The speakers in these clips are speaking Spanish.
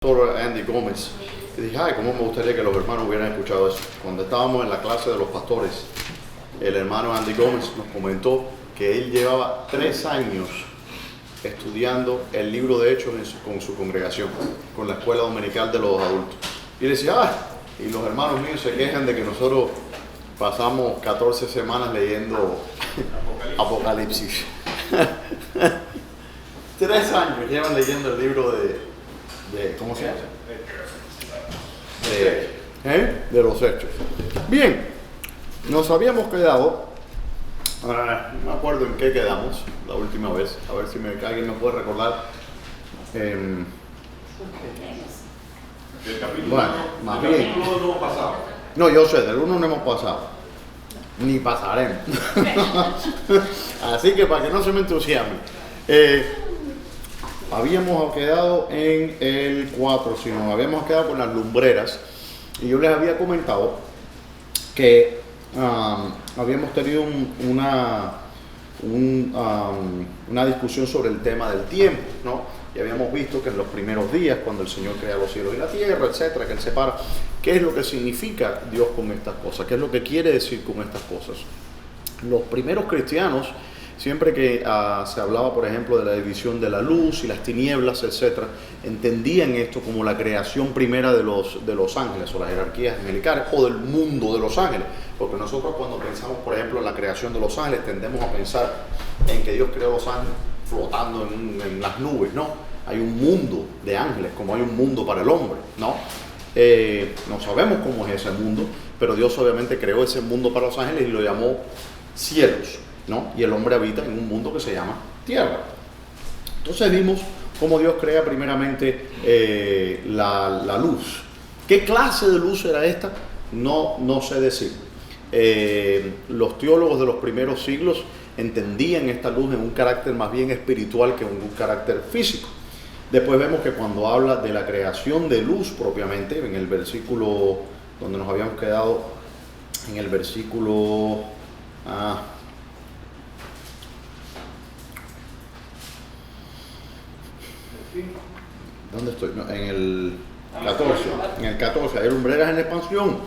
Doctor Andy Gómez, y dije, ay, cómo me gustaría que los hermanos hubieran escuchado eso. Cuando estábamos en la clase de los pastores, el hermano Andy Gómez nos comentó que él llevaba 3 años estudiando el libro de Hechos con su congregación, con la escuela dominical de los adultos. Y él decía, y los hermanos míos se quejan de que nosotros pasamos 14 semanas leyendo Apocalipsis. 3 años llevan leyendo el libro de ¿cómo se llama? De los Hechos. Bien, nos habíamos quedado, no me acuerdo en qué quedamos la última vez, a ver si alguien me puede recordar. Bueno, más bien. No, yo sé, del 1 no hemos pasado, ni pasaremos. Así que para que no se me entusiasmen. Habíamos quedado en el 4, si nos habíamos quedado con las lumbreras, y yo les había comentado que habíamos tenido una discusión sobre el tema del tiempo, ¿no? Y habíamos visto que en los primeros días, cuando el Señor crea los cielos y la tierra, etcétera, que Él separa, ¿qué es lo que significa Dios con estas cosas? ¿Qué es lo que quiere decir con estas cosas? Los primeros cristianos, siempre que se hablaba, por ejemplo, de la división de la luz y las tinieblas, etcétera, entendían esto como la creación primera de los ángeles o las jerarquías angelicales o del mundo de los ángeles. Porque nosotros cuando pensamos, por ejemplo, en la creación de los ángeles, tendemos a pensar en que Dios creó los ángeles flotando en las nubes, ¿no? Hay un mundo de ángeles, como hay un mundo para el hombre, ¿no? No sabemos cómo es ese mundo, pero Dios obviamente creó ese mundo para los ángeles y lo llamó cielos, ¿no? Y el hombre habita en un mundo que se llama tierra. Entonces vimos cómo Dios crea primeramente la luz. ¿Qué clase de luz era esta? No sé decir. Los teólogos de los primeros siglos entendían esta luz en un carácter más bien espiritual que en un carácter físico. Después vemos que cuando habla de la creación de luz propiamente, en el versículo donde nos habíamos quedado, en el versículo... ¿Dónde estoy? No, en el 14. En el 14, hay lumbreras en expansión.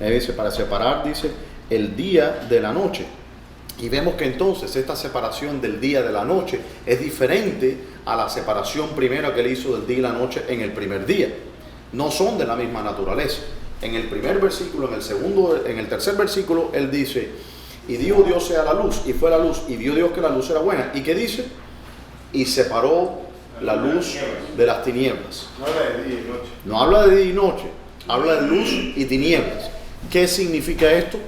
Dice, para separar, dice, el día de la noche. Y vemos que entonces esta separación del día de la noche es diferente a la separación primera que él hizo del día y la noche en el primer día. No son de la misma naturaleza. En el primer versículo, en el tercer versículo, él dice, y dijo Dios sea la luz, y fue la luz, y vio Dios que la luz era buena. ¿Y qué dice? Y separó la luz de las tinieblas. No habla de día y noche. No habla de día y noche, habla de luz y tinieblas. ¿Qué significa esto?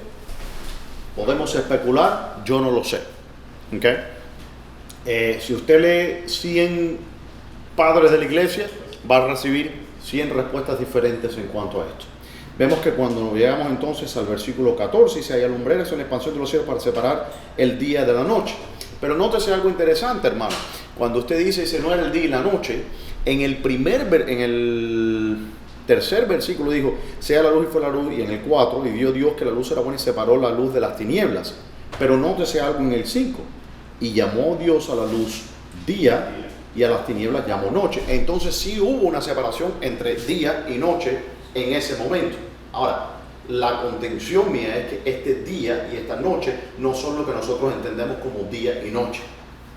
Podemos especular, yo no lo sé. ¿Okay? Si usted lee 100 padres de la iglesia, va a recibir 100 respuestas diferentes en cuanto a esto. Vemos que cuando llegamos entonces al versículo 14, dice, hay lumbreras en la expansión de los cielos para separar el día de la noche. Pero nótese algo interesante, hermano. Cuando usted dice no era el día y la noche, en el tercer versículo dijo, sea la luz y fue la luz, y en el 4, y vio Dios que la luz era buena y separó la luz de las tinieblas. Pero nótese algo en el 5, y llamó Dios a la luz día, y a las tinieblas llamó noche. Entonces sí hubo una separación entre día y noche en ese momento. Ahora, la contención mía es que este día y esta noche no son lo que nosotros entendemos como día y noche.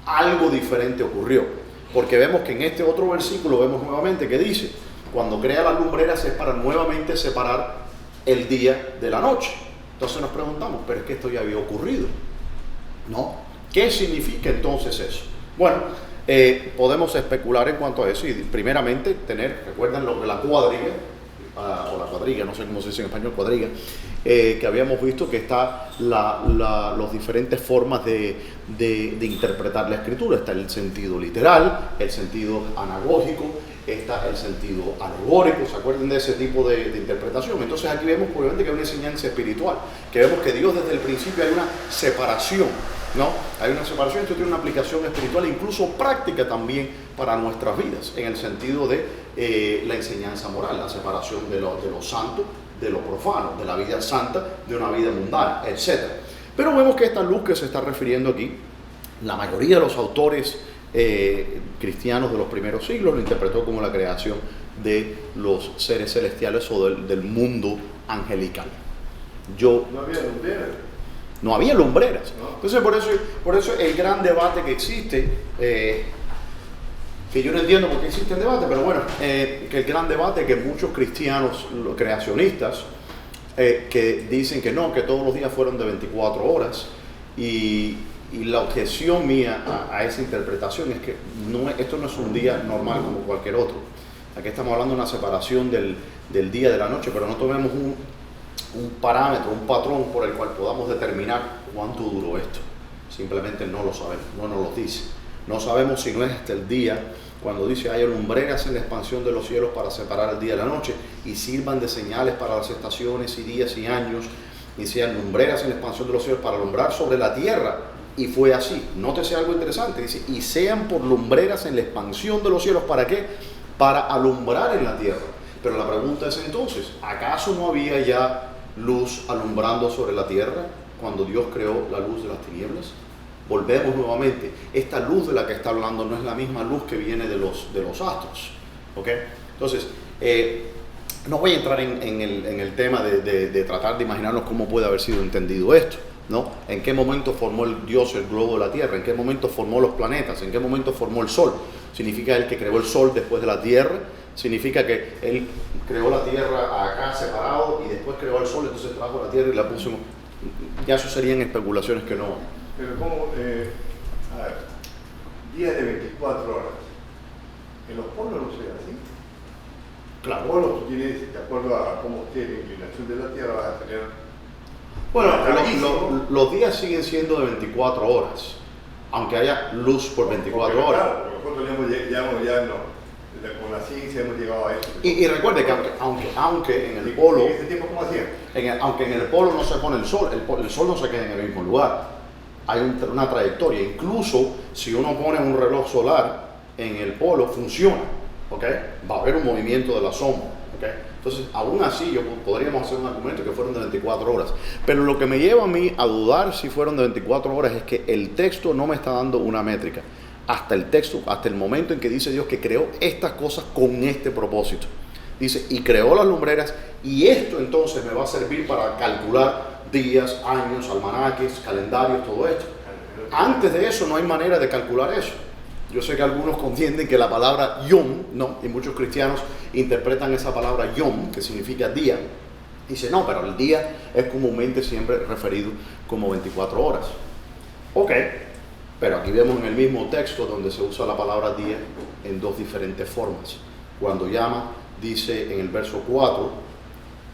Algo diferente ocurrió, porque vemos que en este otro versículo vemos nuevamente que dice, cuando crea las lumbreras es para nuevamente separar el día de la noche. Entonces nos preguntamos, pero es que esto ya había ocurrido, ¿no? ¿Qué significa entonces eso? Bueno, podemos especular en cuanto a eso y primeramente recuerdan lo de la cuadriga, o la cuadriga, no sé cómo se dice en español, cuadriga, que habíamos visto que está las diferentes formas de interpretar la escritura. Está el sentido literal, el sentido anagógico, está el sentido alegórico. ¿Se acuerdan de ese tipo de interpretación? Entonces aquí vemos probablemente que hay una enseñanza espiritual, que vemos que Dios desde el principio hay una separación, ¿no? Hay una separación, esto tiene una aplicación espiritual e incluso práctica también para nuestras vidas, en el sentido de la enseñanza moral, la separación de lo santo, de lo profano, de la vida santa, de una vida mundana, etc. Pero vemos que esta luz que se está refiriendo aquí, la mayoría de los autores cristianos de los primeros siglos lo interpretó como la creación de los seres celestiales o del mundo angelical. No había lumbreras. No había lumbreras. No. Entonces, por eso el gran debate que existe, que yo no entiendo por qué existe el debate, pero bueno, que el gran debate que muchos cristianos creacionistas que dicen que no, que todos los días fueron de 24 horas, y la objeción mía a esa interpretación es que esto no es un día normal como cualquier otro. Aquí estamos hablando de una separación del día de la noche, pero no tomemos un parámetro, un patrón por el cual podamos determinar cuánto duró esto. Simplemente no lo sabemos, no nos lo dice. No sabemos si no es hasta el día cuando dice: hay lumbreras en la expansión de los cielos para separar el día de la noche y sirvan de señales para las estaciones y días y años, y sean lumbreras en la expansión de los cielos para alumbrar sobre la tierra. Y fue así. Nótese algo interesante, dice: y sean por lumbreras en la expansión de los cielos. ¿Para qué? Para alumbrar en la tierra. Pero la pregunta es entonces, ¿acaso no había ya luz alumbrando sobre la tierra cuando Dios creó la luz de las tinieblas? Volvemos nuevamente, esta luz de la que está hablando no es la misma luz que viene de los astros, ¿ok? Entonces, no voy a entrar en el tema de tratar de imaginarnos cómo puede haber sido entendido esto, ¿no? ¿En qué momento formó Dios el globo de la tierra? ¿En qué momento formó los planetas? ¿En qué momento formó el sol? ¿Significa Él que creó el sol después de la tierra? ¿Significa que Él creó la tierra acá separado y después creó el sol, entonces trajo la tierra y la puso? Ya eso serían especulaciones que no... Pero como, a ver, días de 24 horas, en los polos no se ve así. Claro. Los polos tú tienes, de acuerdo a cómo esté la inclinación de la Tierra, vas a tener... Bueno, los días siguen siendo de 24 horas, aunque haya luz por 24 horas. Claro, nosotros con la ciencia hemos llegado a eso. Y recuerde que aunque en el polo... ¿En ese tiempo cómo hacían? Aunque en el polo no se pone el sol no se queda en el mismo lugar. Hay una trayectoria. Incluso si uno pone un reloj solar en el polo, funciona, ¿ok? Va a haber un movimiento de la sombra, ¿ok? Entonces, aún así, podríamos hacer un argumento que fueron de 24 horas. Pero lo que me lleva a mí a dudar si fueron de 24 horas es que el texto no me está dando una métrica. Hasta el momento en que dice Dios que creó estas cosas con este propósito. Dice, y creó las lumbreras, y esto entonces me va a servir para calcular días, años, almanaques, calendarios, todo esto. Antes de eso no hay manera de calcular eso. Yo sé que algunos contienden que la palabra yom, ¿no? Y muchos cristianos interpretan esa palabra yom, que significa día. Dice, no, pero el día es comúnmente siempre referido como 24 horas. Ok, pero aquí vemos en el mismo texto donde se usa la palabra día en dos diferentes formas. Cuando llama, dice en el verso 4,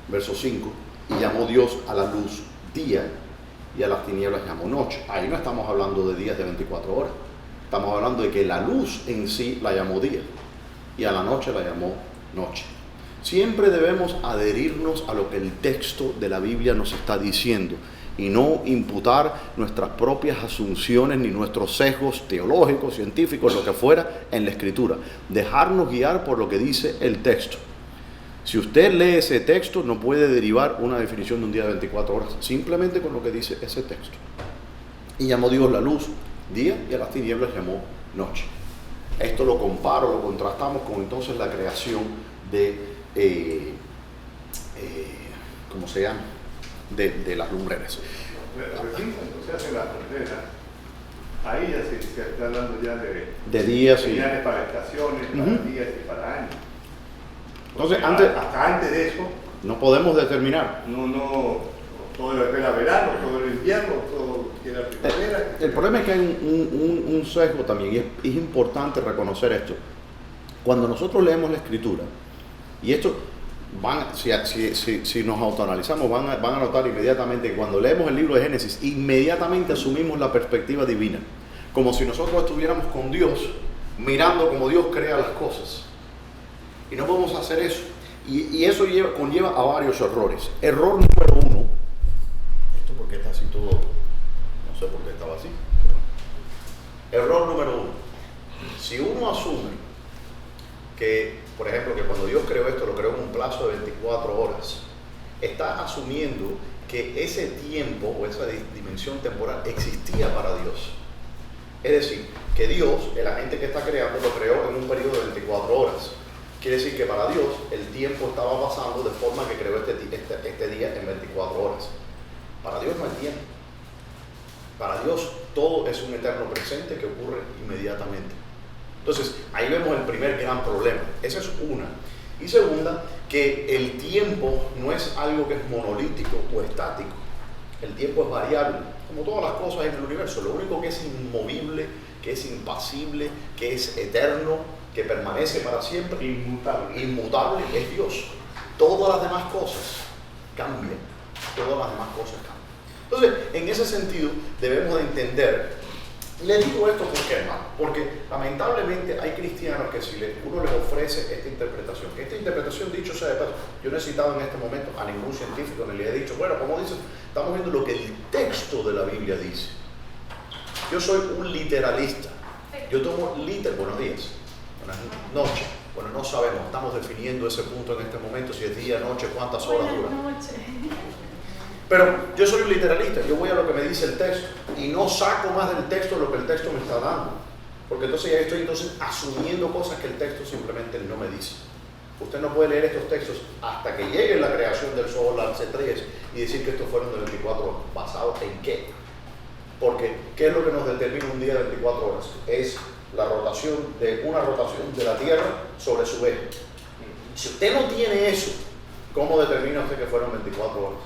verso 5, y llamó Dios a la luz día y a las tinieblas llamó noche. Ahí no estamos hablando de días de 24 horas. Estamos hablando de que la luz en sí la llamó día y a la noche la llamó noche. Siempre debemos adherirnos a lo que el texto de la Biblia nos está diciendo y no imputar nuestras propias asunciones ni nuestros sesgos teológicos, científicos, lo que fuera en la Escritura. Dejarnos guiar por lo que dice el texto. Si usted lee ese texto, no puede derivar una definición de un día de 24 horas, simplemente con lo que dice ese texto. Y llamó Dios la luz día y a las tinieblas llamó noche. Esto lo comparo, lo contrastamos con entonces la creación de, ¿cómo se llama? De las lumbreras. Entonces hacen las lumbreras. Ahí ya se está hablando ya de días y señales para estaciones, para días y para años. Entonces, hasta antes de eso no podemos determinar. No, todo era verano, todo era invierno, todo era primavera. El problema es que hay un sesgo también, y es importante reconocer esto. Cuando nosotros leemos la Escritura, y esto, si nos autoanalizamos, van a notar inmediatamente que cuando leemos el libro de Génesis, inmediatamente asumimos la perspectiva divina, como si nosotros estuviéramos con Dios, mirando como Dios crea las cosas. Y no podemos hacer eso. Y eso conlleva a varios errores. Error número 1. ¿Esto por qué está así todo? No sé por qué estaba así. Error número 1. Si uno asume que, por ejemplo, que cuando Dios creó esto, lo creó en un plazo de 24 horas, está asumiendo que ese tiempo o esa dimensión temporal existía para Dios. Es decir, que Dios, el agente que está creando, lo creó en un periodo de 24 horas. quiere decir que para Dios el tiempo estaba pasando de forma que creó este día en 24 horas. Para Dios no hay tiempo. Para Dios todo es un eterno presente que ocurre inmediatamente. Entonces, ahí vemos el primer gran problema. Esa es una. Y segunda, que el tiempo no es algo que es monolítico o estático. El tiempo es variable, como todas las cosas en el universo. Lo único que es inmovible, que es impasible, que es eterno, que permanece para siempre, inmutable es Dios. Todas las demás cosas cambian. Todas las demás cosas cambian. Entonces, en ese sentido, debemos de entender. Les digo esto porque lamentablemente hay cristianos que si uno les ofrece esta interpretación, dicho sea de paso, yo no he citado en este momento a ningún científico ni le he dicho, bueno, como dicen, estamos viendo lo que el texto de la Biblia dice. Yo soy un literalista. Yo tomo buenos días, buenas noches. Bueno, no sabemos, estamos definiendo ese punto en este momento, si es día, noche, cuántas horas dura. Pero yo soy un literalista, yo voy a lo que me dice el texto y no saco más del texto lo que el texto me está dando. Porque entonces ya estoy asumiendo cosas que el texto simplemente no me dice. Usted no puede leer estos textos hasta que llegue la creación del sol, las estrellas y decir que estos fueron de 24 horas. ¿Basado en qué? Porque ¿qué es lo que nos determina un día de 24 horas? Es una rotación de la Tierra sobre su eje. Si usted no tiene eso, ¿cómo determina usted que fueron 24 horas?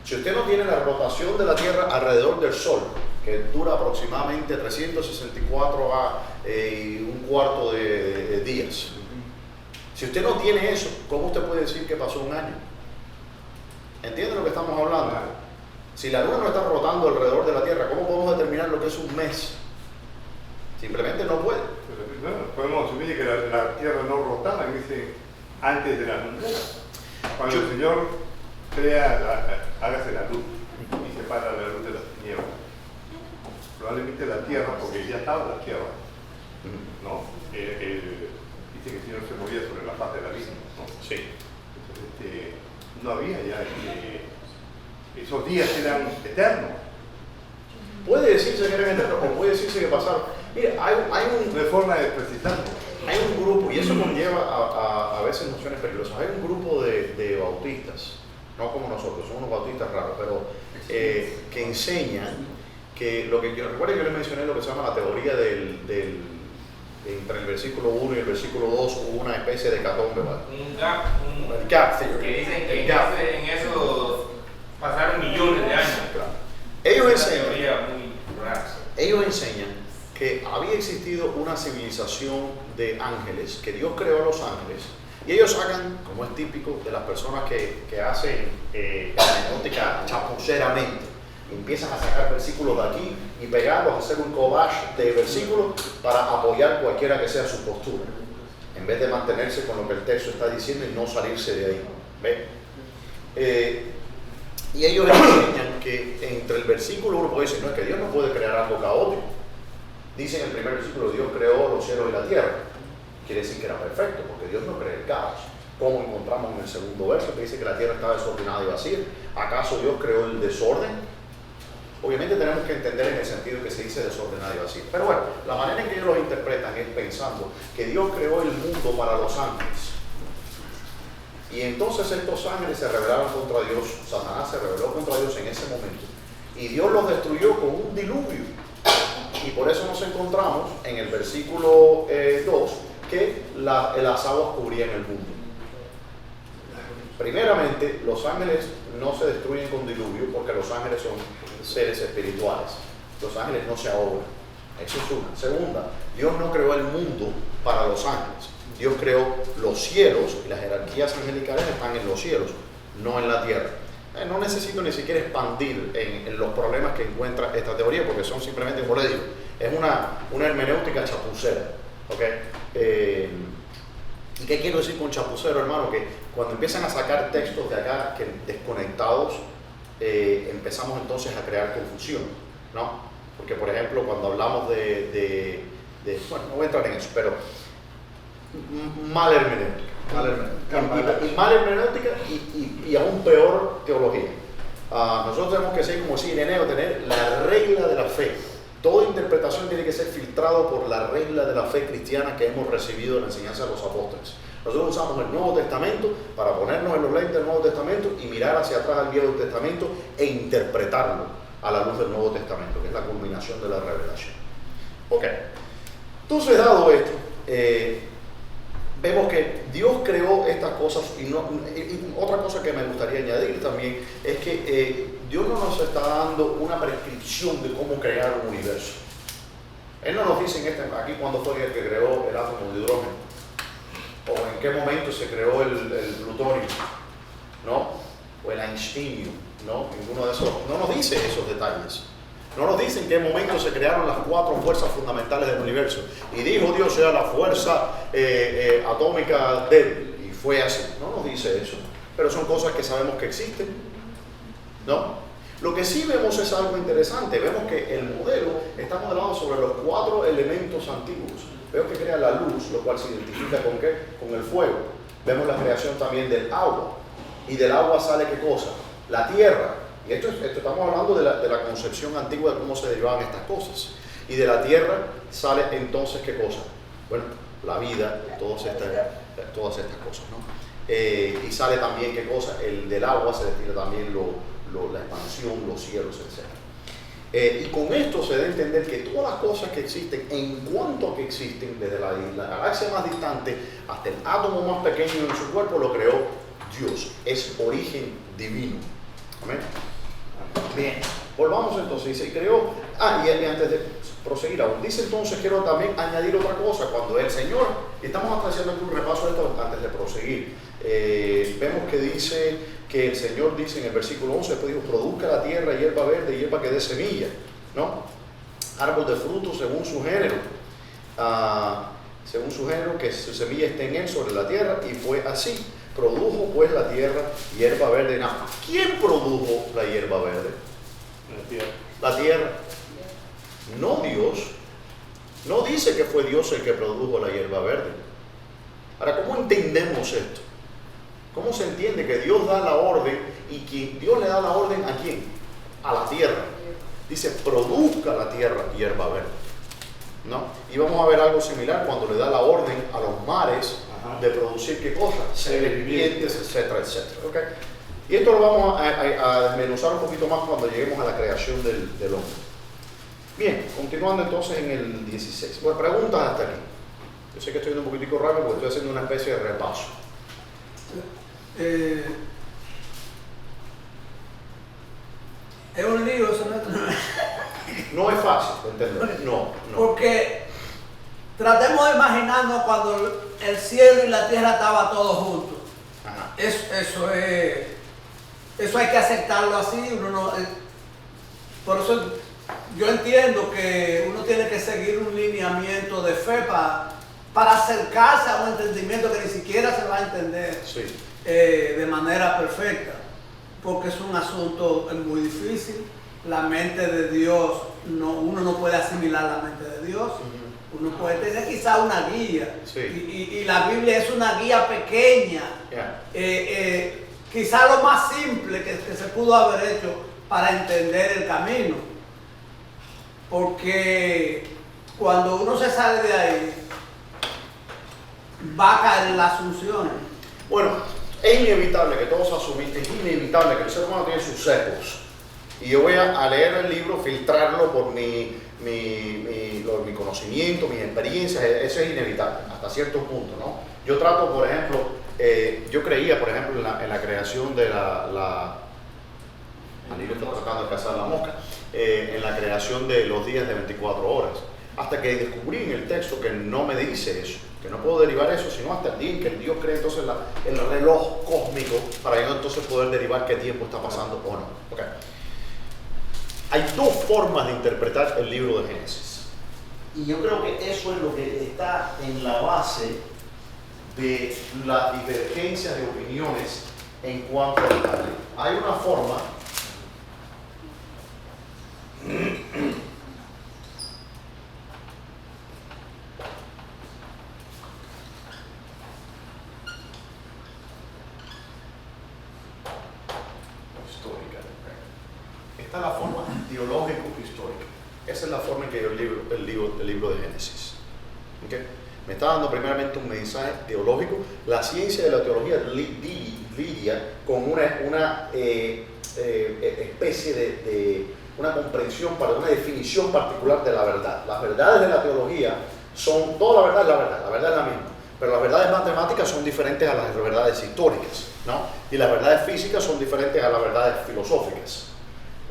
Si usted no tiene la rotación de la Tierra alrededor del Sol, que dura aproximadamente 364 y un cuarto de días, si usted no tiene eso, ¿cómo usted puede decir que pasó un año? ¿Entiende lo que estamos hablando? Si la Luna no está rotando alrededor de la Tierra, ¿cómo podemos determinar lo que es un mes? Simplemente no puede. No, podemos asumir que la Tierra no rotaba antes de la Luna. Cuando el Señor hágase la luz y separa la luz de las tinieblas. Probablemente la Tierra, porque ya estaba la Tierra, ¿no? Dice que el Señor se movía sobre la faz de la vida, ¿no? Sí. Entonces, no había ya, esos días eran eternos. Puede decirse que eran eternos o puede decirse que pasaron. Mira, hay una forma de precisarlo. Hay un grupo, y eso conlleva a veces nociones peligrosas. Hay un grupo de bautistas, no como nosotros, son unos bautistas raros, pero que enseñan que lo que yo recuerdo que yo les mencioné lo que se llama la teoría entre el versículo 1 y el versículo 2 hubo una especie de hecatombe, ¿vale? Un gap theory. Que dicen que en eso pasaron millones de años. Claro. Ellos enseñan que había existido una civilización de ángeles, que Dios creó a los ángeles, y ellos sacan, como es típico de las personas que hacen hermenéutica chapuceramente, empiezan a sacar versículos de aquí y pegarlos, hacer un collage de versículos para apoyar cualquiera que sea su postura, en vez de mantenerse con lo que el texto está diciendo y no salirse de ahí. ¿Ve? Y ellos enseñan que entre el versículo 1, porque dicen, no es que Dios no puede crear algo caótico. Dice en el primer versículo, Dios creó los cielos y la tierra. Quiere decir que era perfecto, porque Dios no crea el caos. Como encontramos en el segundo verso, que dice que la tierra estaba desordenada y vacía. ¿Acaso Dios creó el desorden? Obviamente tenemos que entender en el sentido que se dice desordenada y vacía. Pero bueno, la manera en que ellos lo interpretan es pensando que Dios creó el mundo para los ángeles. Y entonces estos ángeles se rebelaron contra Dios, Satanás se rebeló contra Dios en ese momento. Y Dios los destruyó con un diluvio. Y por eso nos encontramos en el versículo 2 que las aguas cubrían el mundo. Primeramente, los ángeles no se destruyen con diluvio porque los ángeles son seres espirituales. Los ángeles no se ahogan. Eso es una. Segunda, Dios no creó el mundo para los ángeles. Dios creó los cielos y las jerarquías angelicales están en los cielos, no en la tierra. No necesito ni siquiera expandir en los problemas que encuentra esta teoría porque son simplemente, como le digo, es una hermenéutica chapucera. ¿Okay? ¿Y qué quiero decir con chapucero, hermano? Que cuando empiezan a sacar textos de acá que desconectados, empezamos entonces a crear confusión, ¿no? Porque, por ejemplo, cuando hablamos bueno, no voy a entrar en eso, pero mal hermenéutica. Y mal hermenéutica y aún peor teología. Nosotros tenemos que ser como si Ireneo, tener la regla de la fe. Toda interpretación tiene que ser filtrado por la regla de la fe cristiana que hemos recibido en la enseñanza de los apóstoles. Nosotros usamos el Nuevo Testamento para ponernos en los lentes del Nuevo Testamento y mirar hacia atrás al Viejo Testamento e interpretarlo a la luz del Nuevo Testamento, que es la culminación de la revelación. Ok, entonces dado esto, vemos que Dios creó estas cosas y otra cosa que me gustaría añadir también es que Dios no nos está dando una prescripción de cómo crear un universo. Él no nos dice aquí cuándo fue el que creó el átomo de hidrógeno o en qué momento se creó el plutonio, ¿no? O el einsteinio, ¿no? Ninguno de esos, no nos dice esos detalles. No nos dice en qué momento se crearon las 4 fuerzas fundamentales del universo. Y dijo Dios sea la fuerza atómica débil. Y fue así. No nos dice eso. Pero son cosas que sabemos que existen, ¿no? Lo que sí vemos es algo interesante. Vemos que el modelo está modelado sobre los 4 elementos antiguos. Vemos que crea la luz, lo cual se identifica con ¿qué? Con el fuego. Vemos la creación también del agua. Y del agua sale ¿qué cosa? La tierra. Y esto estamos hablando de la concepción antigua de cómo se derivaban estas cosas. Y de la tierra sale entonces ¿qué cosa? Bueno, la vida, todas estas cosas, ¿no? Y sale también ¿qué cosa? Del agua se destila también la expansión, los cielos, etc. Y con esto se debe entender que todas las cosas que existen, en cuanto que existen, desde la galaxia más distante hasta el átomo más pequeño en su cuerpo, lo creó Dios. Es origen divino. Amén. Bien, volvamos entonces, dice, creó, y antes de proseguir aún, dice entonces, quiero también añadir otra cosa, cuando el Señor, y estamos haciendo aquí un repaso de esto antes de proseguir, vemos que dice, que el Señor dice en el versículo 11, después dijo, produzca la tierra hierba verde, hierba que dé semilla, ¿no? Árbol de fruto según su género, que su semilla esté en él sobre la tierra, y fue así. Produjo pues la tierra hierba verde. No. ¿Quién produjo la hierba verde? La tierra. La tierra. No Dios. No dice que fue Dios el que produjo la hierba verde. Ahora, ¿cómo entendemos esto? ¿Cómo se entiende que Dios da la orden y que Dios le da la orden a quién? A la tierra. Dice, produzca la tierra hierba verde, ¿no? Y vamos a ver algo similar cuando le da la orden a los mares de producir qué cosa, seres vivientes, etcétera, etcétera. ¿Okay? Y esto lo vamos a desmenuzar un poquito más cuando lleguemos a la creación del hombre. Bien, continuando entonces en el 16. Bueno, preguntas hasta aquí. Yo sé que estoy yendo un poquitico rápido porque estoy haciendo una especie de repaso. Es un lío eso, No es fácil entenderlo. No. Porque tratemos de imaginarnos cuando el cielo y la tierra estaban todos juntos. Ajá. Eso hay que aceptarlo así. Por eso yo entiendo que uno tiene que seguir un lineamiento de fe para acercarse a un entendimiento que ni siquiera se va a entender de manera perfecta, porque es un asunto muy difícil. La mente de Dios, uno no puede asimilar la mente de Dios. Uno puede tener quizá una guía, y la Biblia es una guía pequeña, quizá lo más simple que se pudo haber hecho para entender el camino, porque cuando uno se sale de ahí, va a caer en las asunciones. Bueno, es inevitable que todos asumimos, es inevitable que el ser humano tiene sus sesgos, y yo voy a leer el libro, filtrarlo por mi conocimiento, mis experiencias. Eso es inevitable, hasta cierto punto, ¿no? Yo trato, por ejemplo, yo creía, por ejemplo, en la creación de Anillo está tratando de cazar la mosca, en la creación de los días de 24 horas, hasta que descubrí en el texto que no me dice eso, que no puedo derivar eso, sino hasta el día en que el Dios cree entonces el reloj cósmico, para yo entonces poder derivar qué tiempo está pasando o no. Okay. Hay 2 formas de interpretar el libro de Génesis. Y yo creo que eso es lo que está en la base de las divergencias de opiniones en cuanto a la ley. Hay una forma histórica. Esta es la forma teológico-histórica. Esa es la forma en que yo leo el libro de Génesis. ¿Okay? Me está dando primeramente un mensaje teológico. La ciencia de la teología lidia con una especie de una comprensión para una definición particular de la verdad. Las verdades de la teología son, toda la verdad es la misma, pero las verdades matemáticas son diferentes a las verdades históricas, ¿no? Y las verdades físicas son diferentes a las verdades filosóficas.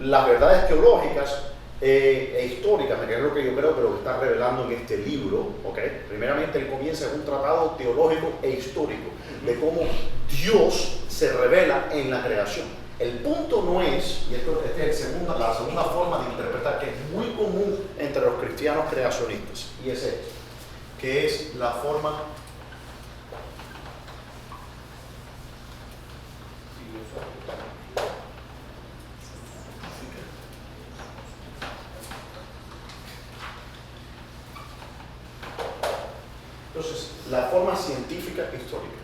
Las verdades teológicas e históricas, que es lo que yo creo que lo que está revelando en este libro, ¿okay? Primeramente él comienza en un tratado teológico e histórico de cómo Dios se revela en la creación. El punto no es, y esto es la segunda forma de interpretar, que es muy común entre los cristianos creacionistas, y es esto, que es la forma científica histórica.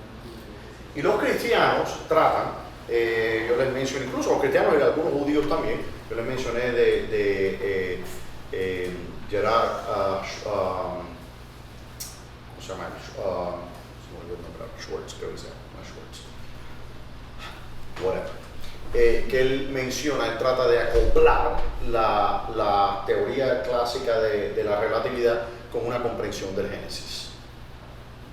Y los cristianos tratan, yo les mencioné, incluso los cristianos y algunos judíos también, yo les mencioné de Gerard, ¿cómo se llama? Se me olvidó el nombre, Schwartz, creo que se llama, Schwartz. Whatever. Que él menciona, él trata de acoplar la teoría clásica de la relatividad con una comprensión del Génesis.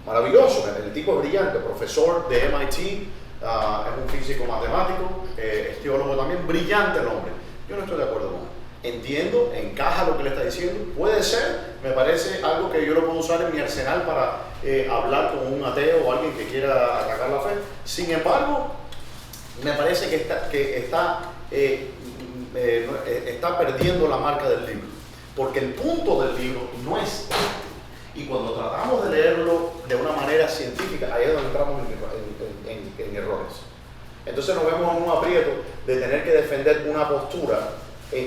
Maravilloso, el tipo es brillante, profesor de MIT, es un físico matemático, es teólogo también, brillante el hombre. Yo no estoy de acuerdo con él. Entiendo, encaja lo que le está diciendo, puede ser, me parece algo que yo lo puedo usar en mi arsenal para hablar con un ateo o alguien que quiera atacar la fe. Sin embargo, me parece que está perdiendo la marca del libro, porque el punto del libro no es y cuando tratamos de leerlo de una manera científica, ahí es donde entramos en errores. Entonces nos vemos en un aprieto de tener que defender una postura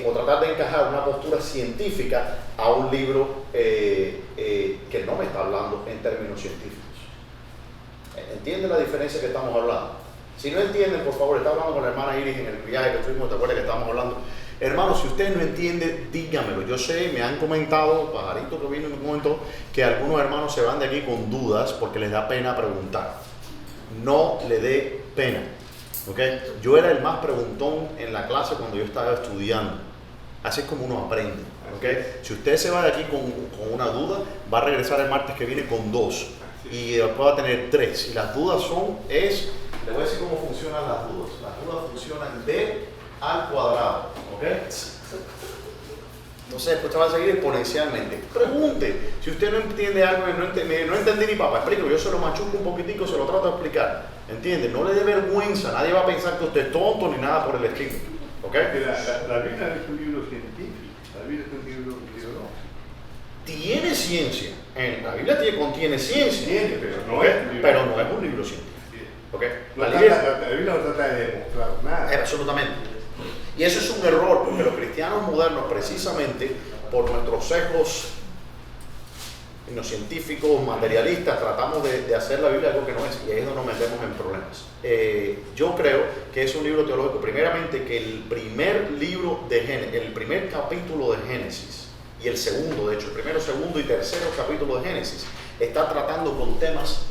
o tratar de encajar una postura científica a un libro que no me está hablando en términos científicos. ¿Entienden la diferencia que estamos hablando? Si no entienden, por favor, estaba hablando con la hermana Iris en el viaje que estuvimos, ¿te acuerdas que estábamos hablando? Hermano, si usted no entiende, dígamelo. Yo sé, me han comentado, Pajarito que vino y me comentó, que algunos hermanos se van de aquí con dudas porque les da pena preguntar. No le dé pena, ¿ok? Yo era el más preguntón en la clase cuando yo estaba estudiando. Así es como uno aprende, ¿ok? Si usted se va de aquí con una duda, va a regresar el martes que viene con 2 y después va a tener 3. Y las dudas le voy a decir cómo funcionan las dudas. Las dudas funcionan de al cuadrado, ¿ok? Entonces después te va a seguir exponencialmente. Pregunte, si usted no entiende algo, no entendí ni papá, explico, yo se lo machuco un poquitico, se lo trato de explicar, ¿entiende? No le dé vergüenza, nadie va a pensar que usted es tonto ni nada por el estilo, ¿ok? La Biblia es un libro científico, la Biblia es un libro teológico. Tiene ciencia, la Biblia contiene ciencia, Tiene, pero no es un libro científico. ¿Okay? La Biblia no trata de demostrar nada. Absolutamente. Y eso es un error, porque los cristianos modernos, precisamente por nuestros sesgos científicos, materialistas, tratamos de hacer la Biblia algo que no es, y ahí es donde nos metemos en problemas. Yo creo que es un libro teológico, primeramente que el primer libro de Génesis, el primer capítulo de Génesis, y el segundo, de hecho, el primero, segundo y tercero capítulo de Génesis, está tratando con temas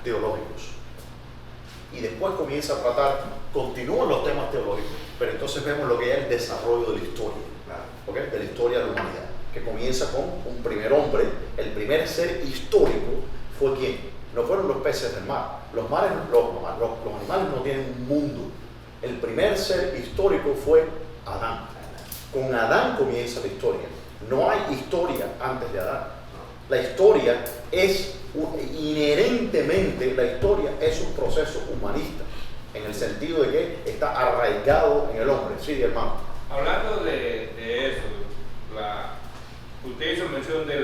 teológicos. Y después comienza a continúan los temas teológicos, pero entonces vemos lo que es el desarrollo de la historia, ¿okay? De la historia de la humanidad, que comienza con un primer hombre, el primer ser histórico fue ¿quién? No fueron los peces del mar, los animales no tienen un mundo, el primer ser histórico fue Adán, con Adán comienza la historia, no hay historia antes de Adán, la historia es inherentemente la historia es un proceso humanista, en el sentido de que está arraigado en el hombre. Sí, hermano. Hablando de eso, usted hizo mención de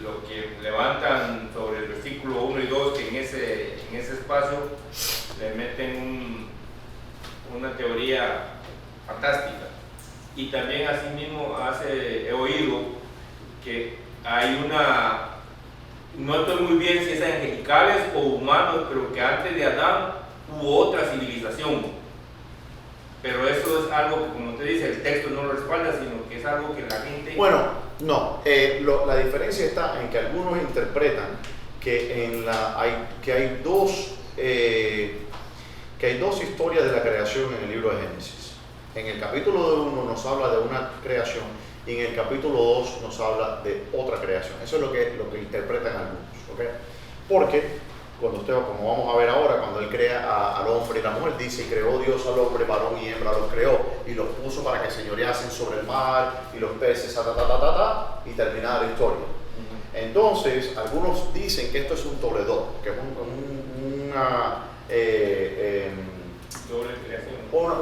lo que levantan sobre el versículo 1 y 2, que en ese espacio le meten una teoría fantástica. Y también asimismo he oído que hay no estoy muy bien si es angelicales o humanos, pero que antes de Adán hubo otra civilización. pero eso es algo que, como usted dice, el texto no lo respalda, sino que es algo que la gente... Bueno, no. La diferencia está en que algunos interpretan que, hay dos historias de la creación en el libro de Génesis. En el capítulo 1 nos habla de una creación y en el capítulo 2 nos habla de otra creación. Eso es lo que interpretan algunos, ¿ok? Porque como vamos a ver ahora, cuando él crea al hombre y la mujer, dice: y creó Dios al hombre, varón y hembra los creó, y los puso para que señoreasen sobre el mar y los peces, y terminada la historia. Entonces, algunos dicen que esto es un Toledot, que es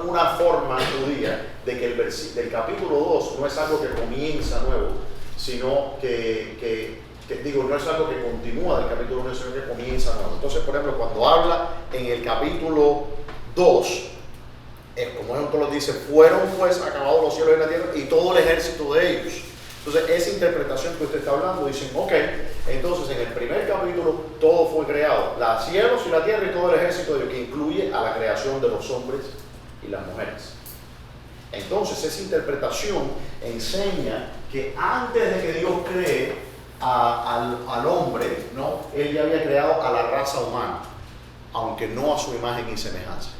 una forma judía de que el capítulo 2 no es algo que comienza nuevo, sino no es algo que continúa del capítulo 1, sino que comienza nuevo. Entonces, por ejemplo, cuando habla en el capítulo 2, como ejemplo lo dice: fueron pues acabados los cielos y la tierra y todo el ejército de ellos. Entonces, esa interpretación que usted está hablando, dicen: ok, entonces en el primer capítulo todo fue creado, los cielos y la tierra y todo el ejército de Dios, que incluye a la creación de los hombres y las mujeres. Entonces, esa interpretación enseña que antes de que Dios cree al hombre, ¿no?, él ya había creado a la raza humana, aunque no a su imagen y semejanza.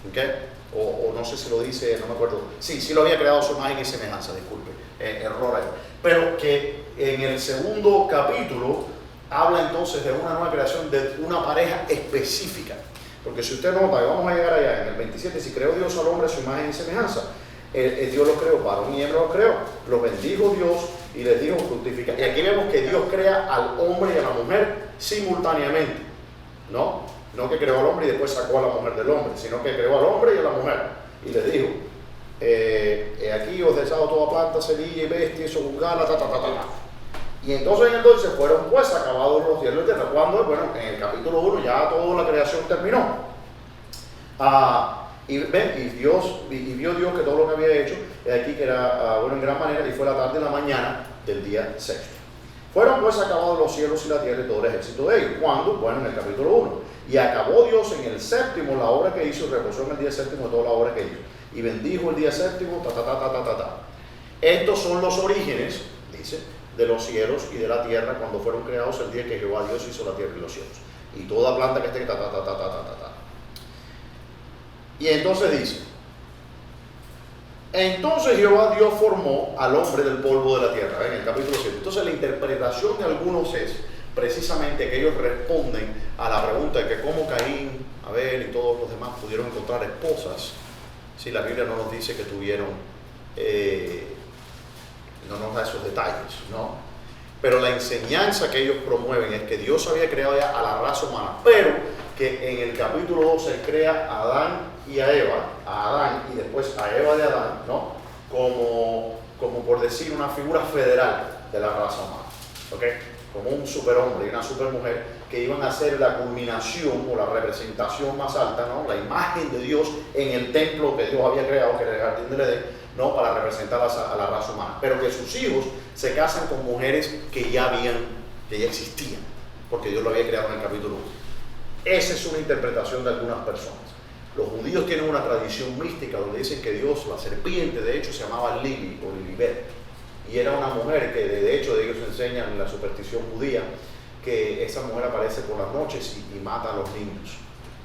¿Okay? O no sé si lo dice, no me acuerdo. Sí lo había creado a su imagen y semejanza, disculpe, error ahí. Pero que en el segundo capítulo habla entonces de una nueva creación, de una pareja específica. Porque si usted nota, y vamos a llegar allá, en el 27, si creó Dios al hombre a su imagen y semejanza, Dios lo creó, varón y hembra lo creó, lo bendijo Dios y les dijo: fructificar. Y aquí vemos que Dios crea al hombre y a la mujer simultáneamente, ¿no? No que creó al hombre y después sacó a la mujer del hombre, sino que creó al hombre y a la mujer. Y les dijo: aquí os deshago toda planta, semilla y bestia, sojuzgala, Y entonces en el 12 fueron pues acabados los cielos y la tierra. Cuando, bueno, en el capítulo 1 ya toda la creación terminó. Y vio Dios que todo lo que había hecho, aquí que era en gran manera, y fue la tarde y la mañana del día sexto. Fueron pues acabados los cielos y la tierra y todo el ejército de ellos. ¿Cuándo? Bueno, en el capítulo 1. Y acabó Dios en el séptimo la obra que hizo, y reposó en el día séptimo toda la obra que hizo. Y bendijo el día séptimo, Estos son los orígenes, dice, de los cielos y de la tierra cuando fueron creados el día que Jehová Dios hizo la tierra y los cielos. Y toda planta que esté, Y entonces dice: entonces Jehová Dios formó al hombre del polvo de la tierra, en el capítulo 7. Entonces la interpretación de algunos es precisamente que ellos responden a la pregunta de que cómo Caín, Abel y todos los demás pudieron encontrar esposas, si la Biblia no nos dice que tuvieron, no nos da esos detalles, ¿no? Pero la enseñanza que ellos promueven es que Dios había creado ya a la raza humana, pero que en el capítulo 2 se crea a Adán y a Eva, a Adán y después a Eva de Adán, ¿no?, como por decir una figura federal de la raza humana, ¿ok? Como un superhombre y una supermujer que iban a ser la culminación o la representación más alta, ¿no?, la imagen de Dios en el templo que Dios había creado, que era el jardín del Edén, ¿no?, para representar a la raza humana. Pero que sus hijos se casan con mujeres que ya existían, porque Dios lo había creado en el capítulo 1. Esa es una interpretación de algunas personas. Los judíos tienen una tradición mística donde dicen que Dios, la serpiente, de hecho se llamaba Lili o Lilibet, y era una mujer que de hecho ellos enseñan en la superstición judía que esa mujer aparece por las noches y mata a los niños,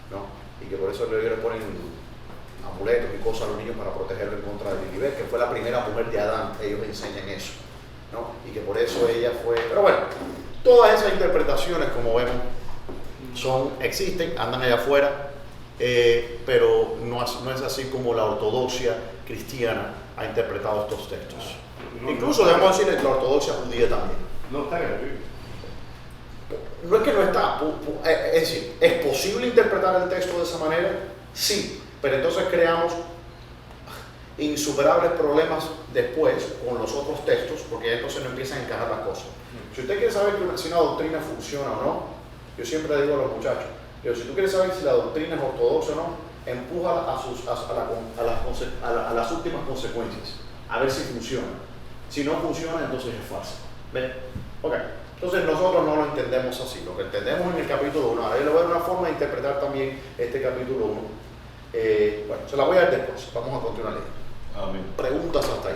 ¿no? Y que por eso ellos le ponen amuletos y cosas a los niños para protegerlos en contra de Lilibet, que fue la primera mujer de Adán. Ellos enseñan eso, ¿no? Y que por eso ella fue... Pero bueno, todas esas interpretaciones, como vemos, existen, andan allá afuera, pero no es así como la ortodoxia cristiana ha interpretado estos textos. Incluso debemos decir la ortodoxia judía también. No está en la Biblia. No es que no está, es decir, ¿es posible interpretar el texto de esa manera? Sí, pero entonces creamos insuperables problemas después con los otros textos, porque entonces no empiezan a encajar las cosas. Si usted quiere saber si una doctrina funciona o no, yo siempre le digo a los muchachos, si tú quieres saber si la doctrina es ortodoxa o no, empuja a las últimas consecuencias, a ver si funciona. Si no funciona, entonces es falsa. ¿Ven? Ok. Entonces nosotros no lo entendemos así. Lo que entendemos en el capítulo 1, ahora yo le voy a dar una forma de interpretar también este capítulo 1. Bueno, se la voy a dar después. Vamos a continuar leyendo. Amén. Preguntas hasta ahí.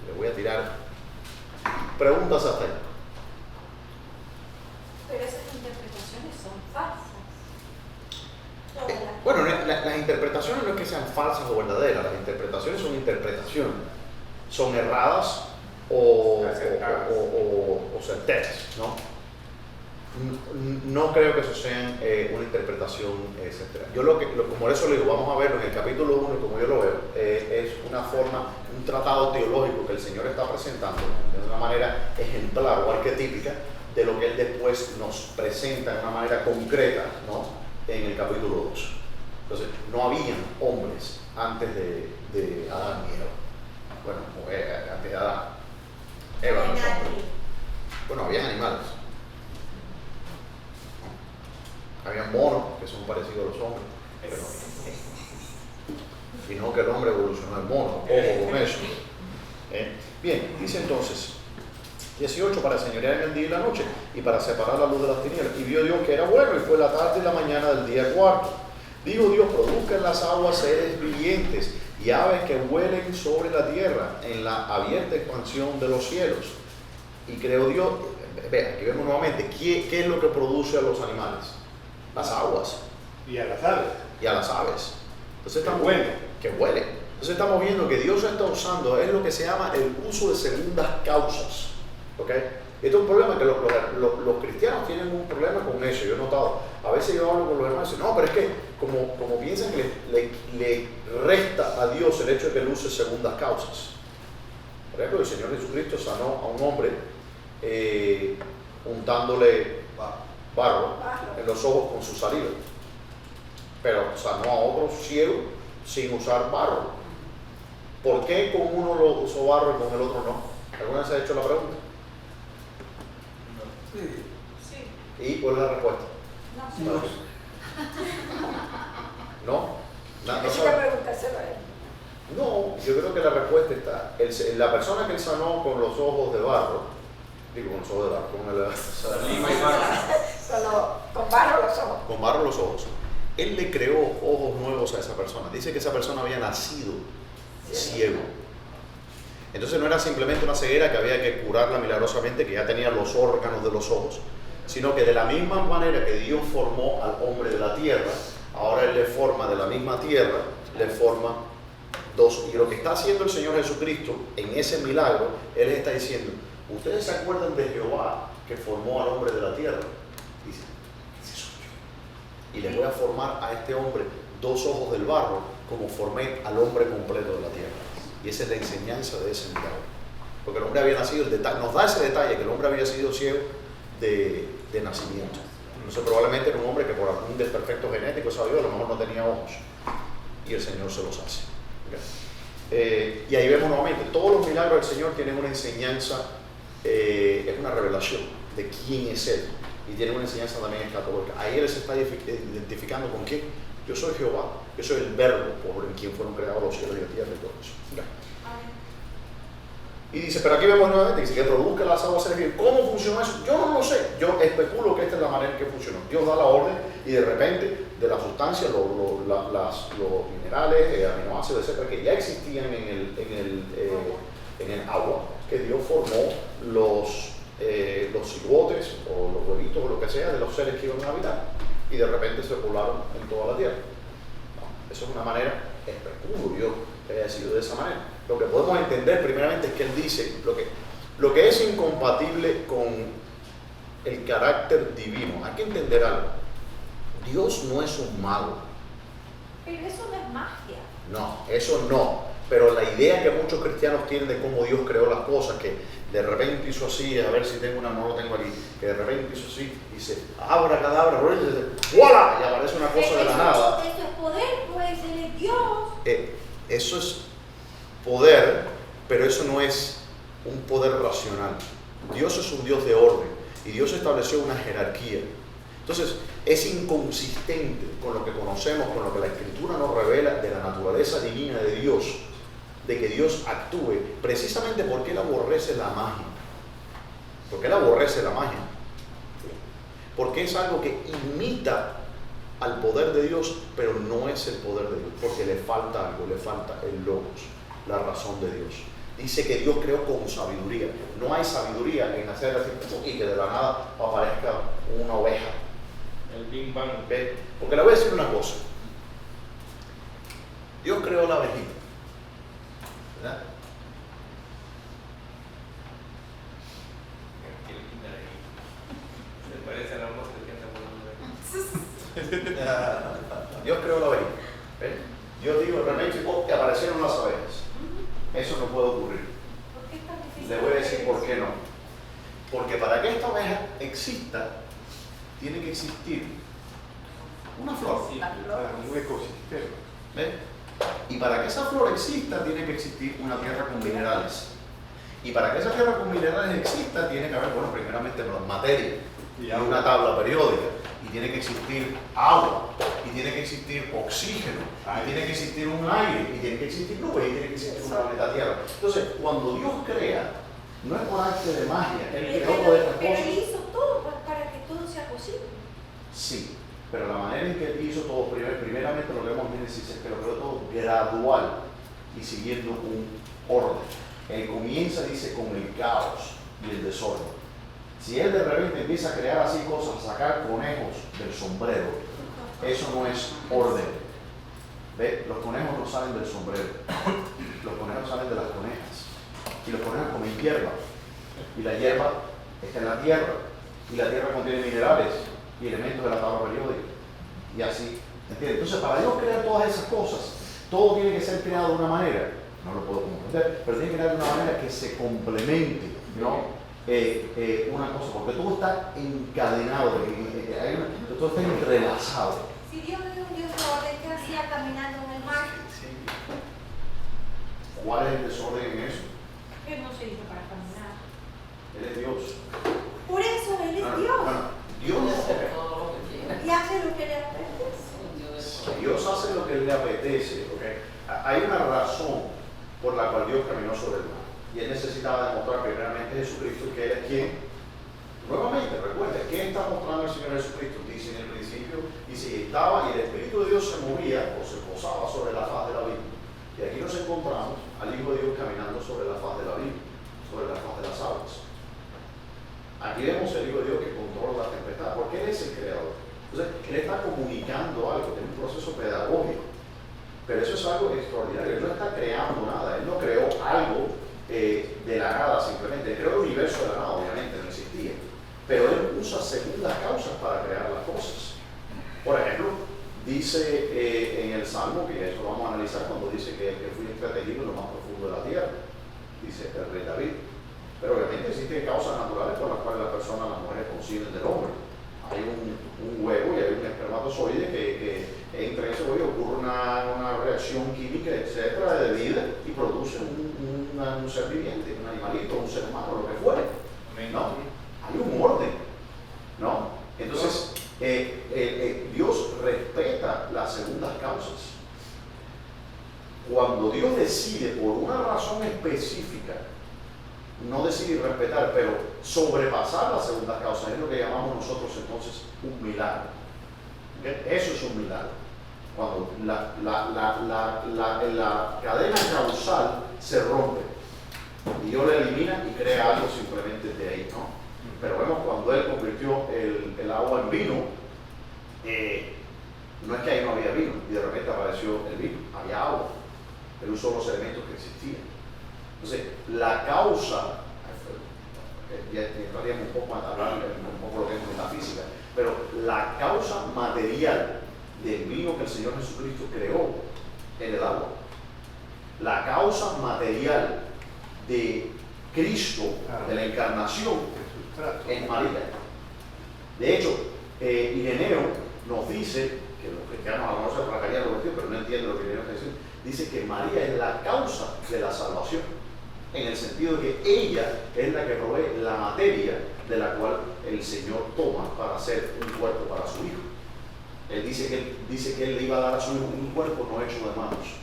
Le voy a tirar preguntas hasta ahí. Pero esas interpretaciones son falsas. Todas las- Bueno, las interpretaciones no es que sean falsas o verdaderas, las interpretaciones son interpretaciones. Son erradas o certeras, ¿no? No creo que eso sea una interpretación certera. Yo como eso le digo, vamos a verlo en el capítulo 1, como yo lo veo, es una forma, un tratado teológico que el Señor está presentando de una manera ejemplar o arquetípica de lo que Él después nos presenta de una manera concreta, ¿no? En el capítulo 2. Entonces, no habían hombres antes de Adán y Eva. Bueno, antes de Adán. Eva no es hombre. Bueno, habían animales. Habían monos que son parecidos a los hombres, pero sino que el hombre evolucionó en mono, ojo con eso. Bien, dice entonces 18, para señorear en el día y la noche y para separar la luz de las tinieblas. Y vio Dios que era bueno, y fue la tarde y la mañana del día cuarto. Dijo Dios: produzcan las aguas seres vivientes y aves que vuelen sobre la tierra en la abierta expansión de los cielos. Y creó Dios, vean, aquí vemos nuevamente, ¿qué es lo que produce a los animales? Las aguas Y a las aves. y a las aves. Entonces Que estamos huelen. que huelen. Entonces estamos viendo que Dios está usando, es lo que se llama el uso de segundas causas. ¿Ok? Esto es un problema que los cristianos tienen un problema con eso. Yo he notado, a veces yo hablo con los hermanos y dicen, no, pero es que como piensan que le resta a Dios el hecho de que él use segundas causas. Por ejemplo, el Señor Jesucristo sanó a un hombre untándole barro en los ojos con su saliva, pero sanó a otro ciego sin usar barro. ¿Por qué con uno lo usó barro y con el otro no? ¿Alguna vez se ha hecho la pregunta? Sí. Sí. ¿Y cuál es la respuesta? No, No. ¿No? ¿No Esa sabe? pregúntaselo a él. No, yo creo que la respuesta está. La persona que él sanó con los ojos de barro, digo con los ojos de barro, Solo con barro los ojos. con barro los ojos, él le creó ojos nuevos a esa persona. Dice que esa persona había nacido ciego. Entonces no era simplemente una ceguera que había que curarla milagrosamente, que ya tenía los órganos de los ojos, sino que de la misma manera que Dios formó al hombre de la tierra, ahora Él le forma de la misma tierra, le forma dos. Y lo que está haciendo el Señor Jesucristo en ese milagro, Él está diciendo: ¿ustedes se acuerdan de Jehová que formó al hombre de la tierra? Dice: ese soy yo. Y le voy a formar a este hombre dos ojos del barro, como formé al hombre completo de la tierra. Y esa es la enseñanza de ese milagro. Porque el hombre había nacido, nos da ese detalle, que el hombre había sido ciego de nacimiento. Entonces probablemente era un hombre que por algún desperfecto genético, sabe Dios, a lo mejor no tenía ojos. Y el Señor se los hace. ¿Okay? Y ahí vemos nuevamente, todos los milagros del Señor tienen una enseñanza, es una revelación de quién es Él. Y tiene una enseñanza también escatológica. Ahí Él se está identificando con quién. Yo soy Jehová, yo soy el verbo por en quien fueron creados los cielos y la tierra y todo eso. ¿Okay? Y dice, pero aquí vemos nuevamente, dice que produzca las aguas seres vivientes. ¿Cómo funciona eso? Yo no lo sé. Yo especulo que esta es la manera en que funcionó. Dios da la orden y de repente de la sustancia, los minerales, aminoácidos, etcétera, que ya existían en el agua, que Dios formó los cigotes o los huevitos o lo que sea de los seres que iban a habitar, y de repente se poblaron en toda la tierra. No, eso es una manera, especulo yo, que haya sido de esa manera. Lo que podemos entender primeramente es que Él dice lo que es incompatible con el carácter divino. Hay que entender algo. Dios no es un mago. Pero eso no es magia. No, eso no. Pero la idea que muchos cristianos tienen de cómo Dios creó las cosas, que de repente hizo así, a ver si tengo una, no lo tengo aquí, que de repente hizo así, y dice, abra cadabra, ¡voilá! Y aparece una cosa de la nada. Eso es poder, pues, Él es Dios. Eso es poder, pero eso no es un poder racional. Dios es un Dios de orden, y Dios estableció una jerarquía. Entonces, es inconsistente con lo que conocemos, con lo que la Escritura nos revela de la naturaleza divina de Dios, de que Dios actúe, precisamente porque Él aborrece la magia. Porque Él aborrece la magia. Porque es algo que imita al poder de Dios, pero no es el poder de Dios, porque le falta algo, le falta el logos, la razón de Dios. Dice que Dios creó con sabiduría. No hay sabiduría en hacer así y que de la nada aparezca una oveja. El Big Bang. ¿Ve? Porque le voy a decir una cosa. Dios creó la abejita, ¿verdad? ¿Te parece a la mosca que anda volando? Dios creó la abejita. ¿Ve? Dios dijo, realmente que aparecieron las abejas. Eso no puede ocurrir. ¿Por qué es tan difícil? Le voy a decir por qué no. Porque para que esta abeja exista, tiene que existir una flor. La flor. Un ecosistema. ¿Ve? Y para que esa flor exista, tiene que existir una tierra con minerales. Y para que esa tierra con minerales exista, tiene que haber, bueno, primeramente materia y una tabla periódica. Y tiene que existir agua, y tiene que existir oxígeno, y tiene que existir un aire, y tiene que existir nubes, y tiene que existir un planeta Tierra. Entonces, cuando Dios crea, no es por arte de magia, Él creó todas estas Pero cosas. Él hizo todo para que todo sea posible. Sí, pero la manera en que Él hizo todo, primeramente lo que vemos en Génesis es que lo creó todo gradual y siguiendo un orden. Él comienza, dice, con el caos y el desorden. Si Él de repente empieza a crear así cosas, a sacar conejos del sombrero, eso no es orden. ¿Ve? Los conejos no salen del sombrero, los conejos salen de las conejas. Y los conejos comen hierba, y la hierba está en la tierra, y la tierra contiene minerales y elementos de la tabla periódica, y así, ¿entiendes? Entonces, para Dios crear todas esas cosas, todo tiene que ser creado de una manera, no lo puedo comprender, pero tiene que crear de una manera que se complemente, ¿no? Una cosa, porque todo está encadenado, todo está entrelazado. Si Dios es un Dios de orden, ¿qué hacía caminando en el mar? ¿Cuál es el desorden en eso? Él no se hizo para caminar. Él es Dios. Por eso Él es Bueno, Dios. bueno, Dios no Y hace lo que le apetece. Dios hace lo que le apetece. ¿Okay? Hay una razón por la cual Dios caminó sobre el mar. Y Él necesitaba demostrar primeramente a Jesucristo que Él es quien. Nuevamente, recuerda, ¿qué está mostrando el Señor Jesucristo? Dice en el principio, dice, estaba y el Espíritu de Dios se movía o se posaba sobre la faz de la Biblia. Y aquí nos encontramos al Hijo de Dios caminando sobre la faz de la Biblia, sobre la faz de las aguas. Aquí vemos el Hijo de Dios que controla la tempestad, porque Él es el creador. Entonces, Él está comunicando algo, tiene un proceso pedagógico. Pero eso es algo extraordinario. Él no está creando nada, Él no creó algo de la nada simplemente. Él creó el universo de la nada, obviamente, no existía. Pero Él usa segundas causas para crear las cosas. Por ejemplo, dice en el Salmo, que eso lo vamos a analizar cuando dice que fui entretejido en lo más profundo de la tierra, dice el rey David. Pero obviamente existen causas naturales por las cuales las personas, las mujeres conciben del hombre. Hay un huevo y hay un espermatozoide que entre ese huevo ocurre una reacción química, etcétera, de vida y produce un ser viviente, un animalito, un ser humano, lo que fuere. ¿No? Hay un orden, ¿no? Entonces, Dios respeta las segundas causas. Cuando Dios decide por una razón específica, no decide respetar, pero sobrepasar las segundas causas, es lo que llamamos nosotros entonces un milagro. ¿Okay? Eso es un milagro. Cuando la cadena causal se rompe y Dios la elimina y crea algo simplemente de ahí, ¿no? Pero vemos cuando Él convirtió el agua en vino, no es que ahí no había vino y de repente apareció el vino, había agua. Él usó los elementos que existían. Entonces, la causa, ya entraríamos un poco a hablar un poco lo que es metafísica, pero la causa material del vino que el Señor Jesucristo creó en el agua, la causa material de Cristo, de la encarnación, es María. De hecho, Ireneo nos dice, que los cristianos a lo mejor se arrancarían los vestidos, pero no entienden lo que Ireneo está diciendo, dice que María es la causa de la salvación, en el sentido de que ella es la que provee la materia de la cual el Señor toma para hacer un cuerpo para su Hijo. Él dice que Él le iba a dar a su Hijo un cuerpo no hecho de manos,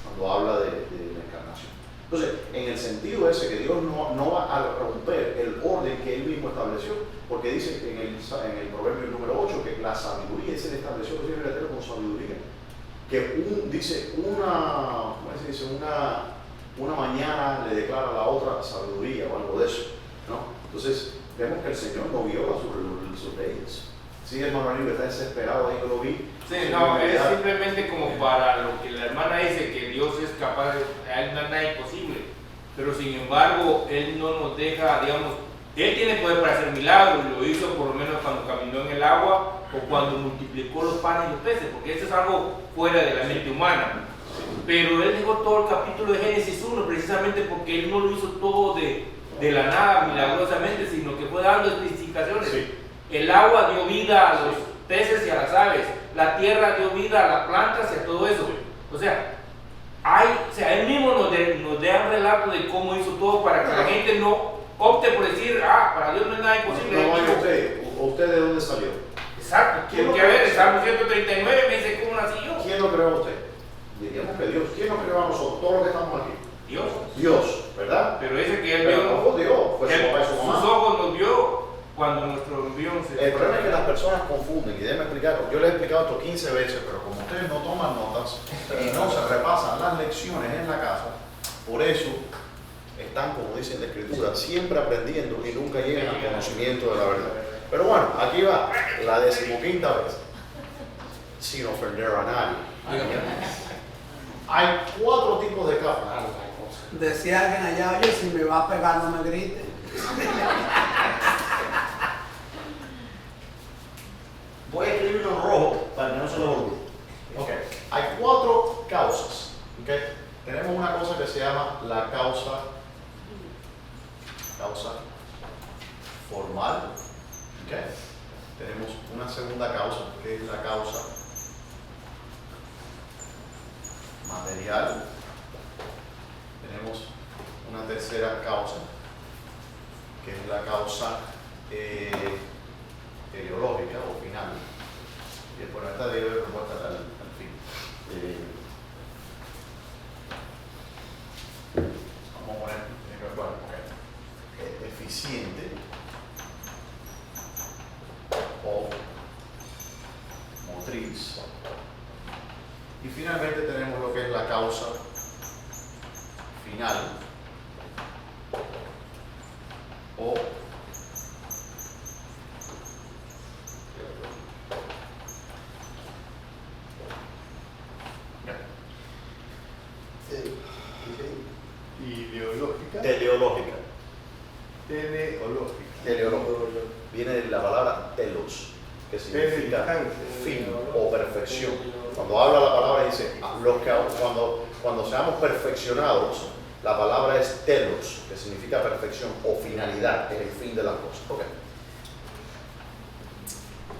cuando habla de la encarnación. Entonces, en el sentido ese, que Dios no va a romper el orden que Él mismo estableció, porque dice en el proverbio número 8 que la sabiduría, se le estableció los cielos y la tierra con sabiduría. Que dice ¿cómo se dice? Una mañana le declara a la otra sabiduría o algo de eso, ¿no? Entonces, vemos que el Señor no viola sus leyes. Sí, hermano Aníbal está desesperado, ahí yo lo vi. Sí, no, es simplemente como para lo que la hermana dice, que Dios es capaz de, no hay nada imposible, pero sin embargo, Él no nos deja, digamos, Él tiene poder para hacer milagros, lo hizo por lo menos cuando caminó en el agua o cuando multiplicó los panes y los peces, porque eso es algo fuera de la mente humana. Pero Él dejó todo el capítulo de Génesis 1 precisamente porque Él no lo hizo todo de la nada milagrosamente, sino que fue dando especificaciones. Sí. El agua dio vida a los peces y a las aves, la tierra dio vida a las plantas y a todo eso. O sea, Él mismo nos da un relato de cómo hizo todo para que la gente no opte por decir, para Dios no es nada imposible. No, ¿usted de dónde salió? Exacto, porque a ver, el Salmo 139 me dice cómo nací yo. ¿Quién lo creó a usted? Diríamos que Dios. ¿Quién nos creó a nosotros, todos los que estamos aquí? Dios, ¿verdad? Pero dice que Él pero vio, no fue Dios, fue su papá y su mamá. sus ojos nos vio cuando nuestro embrión se... El problema es que las personas confunden, y déjenme explicarlo. Yo les he explicado esto 15 veces, pero como ustedes no toman notas y no se repasan las lecciones en la casa, por eso están, como dice la Escritura, siempre aprendiendo y nunca llegan al conocimiento de la verdad. Pero bueno, aquí va la 15ª vez, sin ofender a nadie. Hay 4 tipos de causas. Decía alguien allá, oye, si me va a pegar no me grite. Voy a escribirlo en rojo para que no se lo olvide. Okay. Hay 4 causas. Okay. Tenemos una cosa que se llama la causa formal. Okay. Tenemos una segunda causa que es la causa material. Tenemos una tercera causa que es la causa teleológica o final. Y por esta debe haber propuesta al fin. Vamos a poner, bueno, okay. Eficiente o motriz. Y finalmente tenemos lo que es la causa final o teleológica. Viene de la palabra telos, que significa fin o perfección. Cuando habla la palabra dice, cuando seamos perfeccionados, la palabra es telos, que significa perfección o finalidad, es el fin de las cosas. Okay.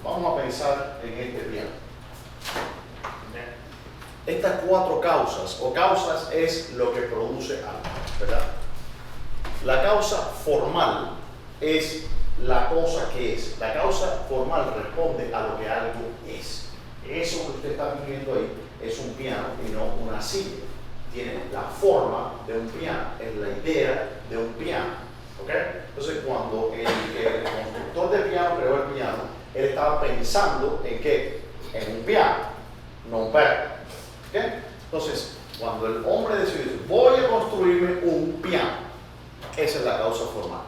Vamos a pensar en este piano. Estas 4 causas, o causas es lo que produce algo, ¿verdad? La causa formal es la cosa que es. La causa formal responde a lo que algo es. Eso que usted está viendo ahí es un piano y no una silla. Tiene la forma de un piano, es la idea de un piano. ¿Okay? Entonces, cuando el constructor de piano creó el piano, él estaba pensando en qué? En un piano, no un perro. ¿Okay? Entonces, cuando el hombre decidió, voy a construirme un piano, esa es la causa formal.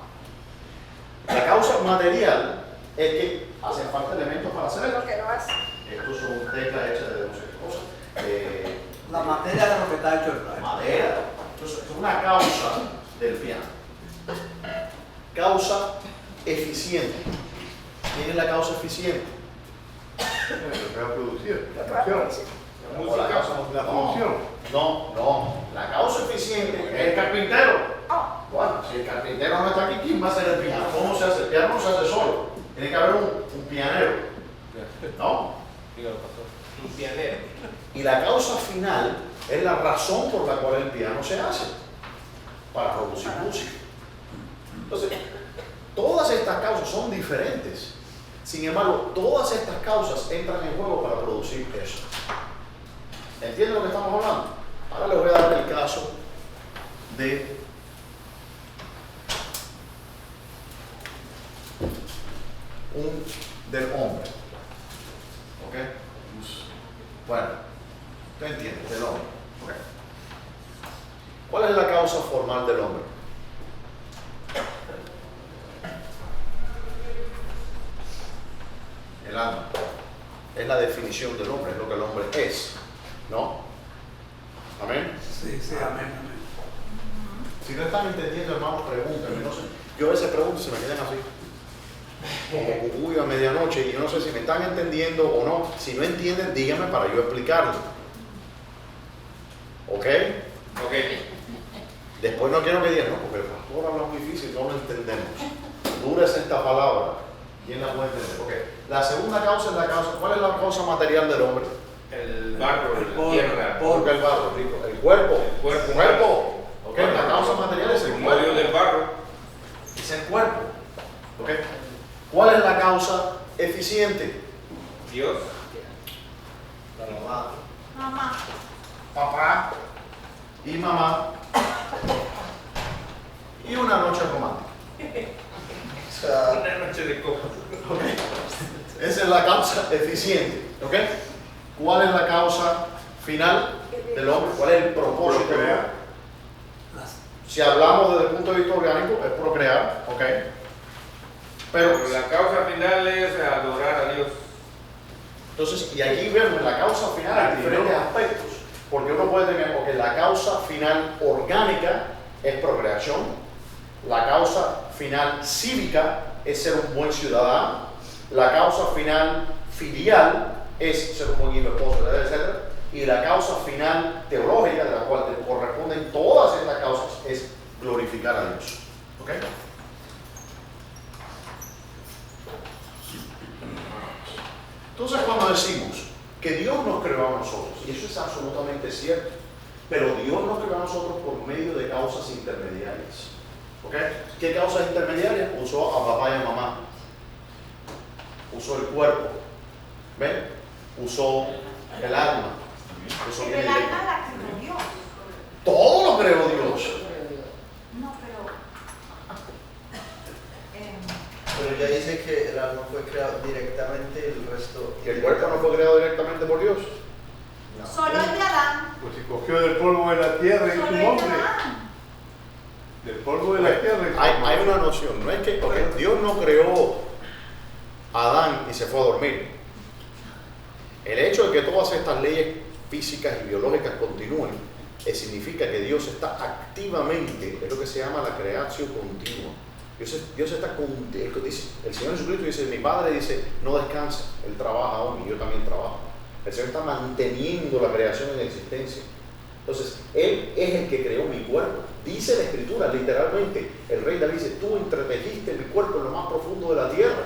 La causa material es que hacen falta elementos para hacerlo. que lo hace. Estos son teclas hechas de no sé qué cosa. La materia de lo que está hecho el piano. Madera. Entonces, es una causa del piano. Causa eficiente. ¿Quién es la causa eficiente? Lo que va a producir, la Claro, función. sí. La música, La función. No. La causa eficiente es el carpintero. Bueno, si el carpintero no está aquí, ¿quién va a hacer el piano? ¿Cómo se hace? El piano no se hace solo. Tiene que haber un pianero. ¿No? un pianero. Y la causa final es la razón por la cual el piano se hace, para producir música. Entonces, todas estas causas son diferentes. Sin embargo, todas estas causas entran en juego para producir eso. ¿Entienden lo que estamos hablando? Ahora les voy a dar el caso del hombre. ¿Ok? Bueno, ¿tú entiendes? Del hombre. Ok. ¿Cuál es la causa formal del hombre? El alma. Es la definición del hombre, es lo que el hombre es. ¿No? ¿Amén? Sí, sí, amén, amén. Si no están entendiendo, hermanos, pregúntenme. No sé. Yo a veces pregunto y se me quedan así. Como cucuyo a medianoche, y yo no sé si me están entendiendo o no. Si no entienden, díganme para yo explicarlo. ¿Ok? Ok. Después no quiero que digan, no, porque el pastor habla muy difícil, no lo entendemos. Dura es esta palabra. ¿Quién la puede entender? Ok. La segunda causa es la causa. ¿Cuál es la causa material del hombre? El barro, El la tierra. Porque el barro, rico. El cuerpo. El cuerpo. Ok. La causa material es el El medio cuerpo. del barro. Es el cuerpo. Ok. ¿Cuál es la causa eficiente? Dios. La mamá. Mamá. Papá y mamá y una noche romántica. O sea, Una noche de copas. okay. Esa es la causa eficiente. ¿Okay? ¿Cuál es la causa final del hombre? ¿Cuál es el propósito del hombre? Si hablamos desde el punto de vista orgánico, es procrear. ¿Ok? Pero la causa final es adorar a Dios. entonces, y aquí vemos la causa final en diferentes aspectos. Porque uno puede tener, porque la causa final orgánica es procreación, la causa final cívica es ser un buen ciudadano, la causa final filial es ser un buen hijo, esposo, etc. Y la causa final teológica, de la cual te corresponden todas estas causas, es glorificar a Dios. ¿Ok? Entonces, cuando decimos que Dios nos creó a nosotros, y eso es absolutamente cierto, pero Dios nos creó a nosotros por medio de causas intermediarias. ¿Ok? ¿Qué causas intermediarias? Usó a papá y a mamá. Usó el cuerpo. ¿Ven? Usó el alma. Eso Pero viene el directo. alma la creó Dios. Todo lo creó Dios. No, pero. Pero ya dice que el alma fue creado directamente y el resto. ¿Que el cuerpo no fue creado directamente por Dios? No. Solo el de Adán. Pues si cogió del polvo de la tierra y Solo su el de hombre. Adán. Del polvo de la tierra y su Hay una noción, no es que Dios no creó a Adán y se fue a dormir. El hecho de que todas estas leyes físicas y biológicas continúen, significa que Dios está activamente, es lo que se llama la creación continua. Dios está el Señor Jesucristo dice, mi Padre dice, no descansa, Él trabaja aún y yo también trabajo. El Señor está manteniendo la creación en existencia. Entonces, Él es el que creó mi cuerpo. Dice la Escritura, literalmente, el rey David dice, tú entretejiste mi cuerpo en lo más profundo de la tierra.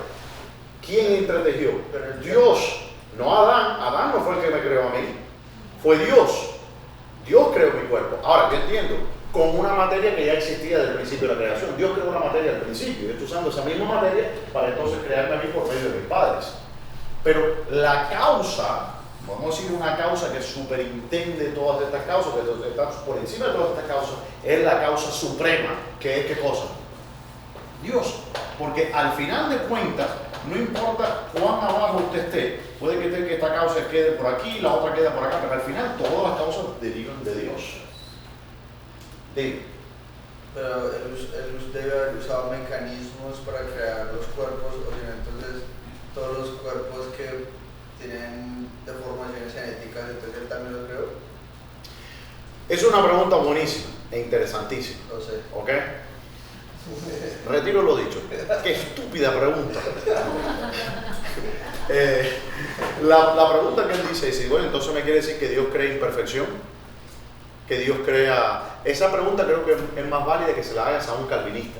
¿Quién entretejió? Dios, no Adán. Adán no fue el que me creó a mí, fue Dios. Dios creó mi cuerpo. Ahora, yo entiendo, con una materia que ya existía desde el principio de la creación. Dios creó una materia al principio. Yo estoy usando esa misma materia para entonces crearme a mí por medio de mis padres. Pero la causa, vamos a decir una causa que superintende todas estas causas, que está por encima de todas estas causas, es la causa suprema, que es ¿qué cosa? Dios. Porque al final de cuentas, no importa cuán abajo usted esté, puede que esta causa quede por aquí, la otra quede por acá, pero al final todas las causas derivan de Dios. Pero él debe haber usado mecanismos para crear los cuerpos, o sea, entonces todos los cuerpos que tienen deformaciones genéticas, entonces él también los creó. Es una pregunta buenísima e interesantísima. No sé. ¿Ok? Retiro lo dicho. Qué estúpida pregunta. La pregunta que él dice, bueno, entonces me quiere decir que Dios crea imperfección, que Dios crea... Esa pregunta creo que es más válida que se la hagas a un calvinista,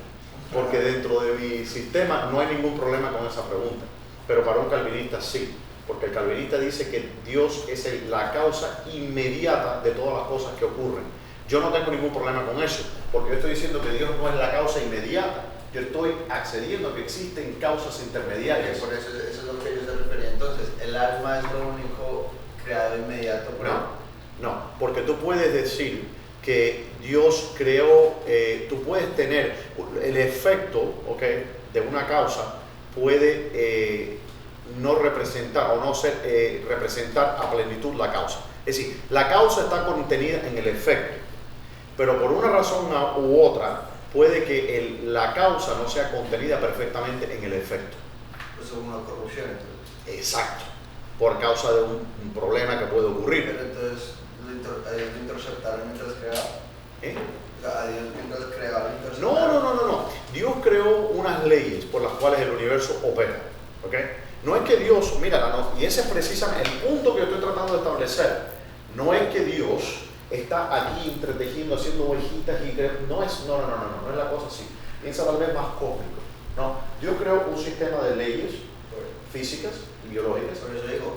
porque dentro de mi sistema no hay ningún problema con esa pregunta, pero para un calvinista sí, porque el calvinista dice que Dios es la causa inmediata de todas las cosas que ocurren. Yo no tengo ningún problema con eso, porque yo estoy diciendo que Dios no es la causa inmediata. Yo estoy accediendo a que existen causas intermediarias. Por eso es lo que yo se refería. Entonces, el alma es lo único creado inmediato. No, porque tú puedes decir que Dios creó, tú puedes tener el efecto, ¿okay?, de una causa, puede no representar o no ser, representar a plenitud la causa. Es decir, la causa está contenida en el efecto, pero por una razón u otra puede que la causa no sea contenida perfectamente en el efecto. Eso es una corrupción, entonces. Exacto, por causa de un problema que puede ocurrir. Pero entonces, a Dios lo interceptaron mientras creaba. ¿Eh? A Dios mientras creaba lo No. interceptaron. Dios creó unas leyes por las cuales el universo opera. ¿Ok? No es que Dios, mira, y ese es precisamente el punto que yo estoy tratando de establecer. No es que Dios está aquí entretejiendo, haciendo ovejitas y no es la cosa así. Piensa tal vez más cósmico. No, Dios creó un sistema de leyes físicas y biológicas.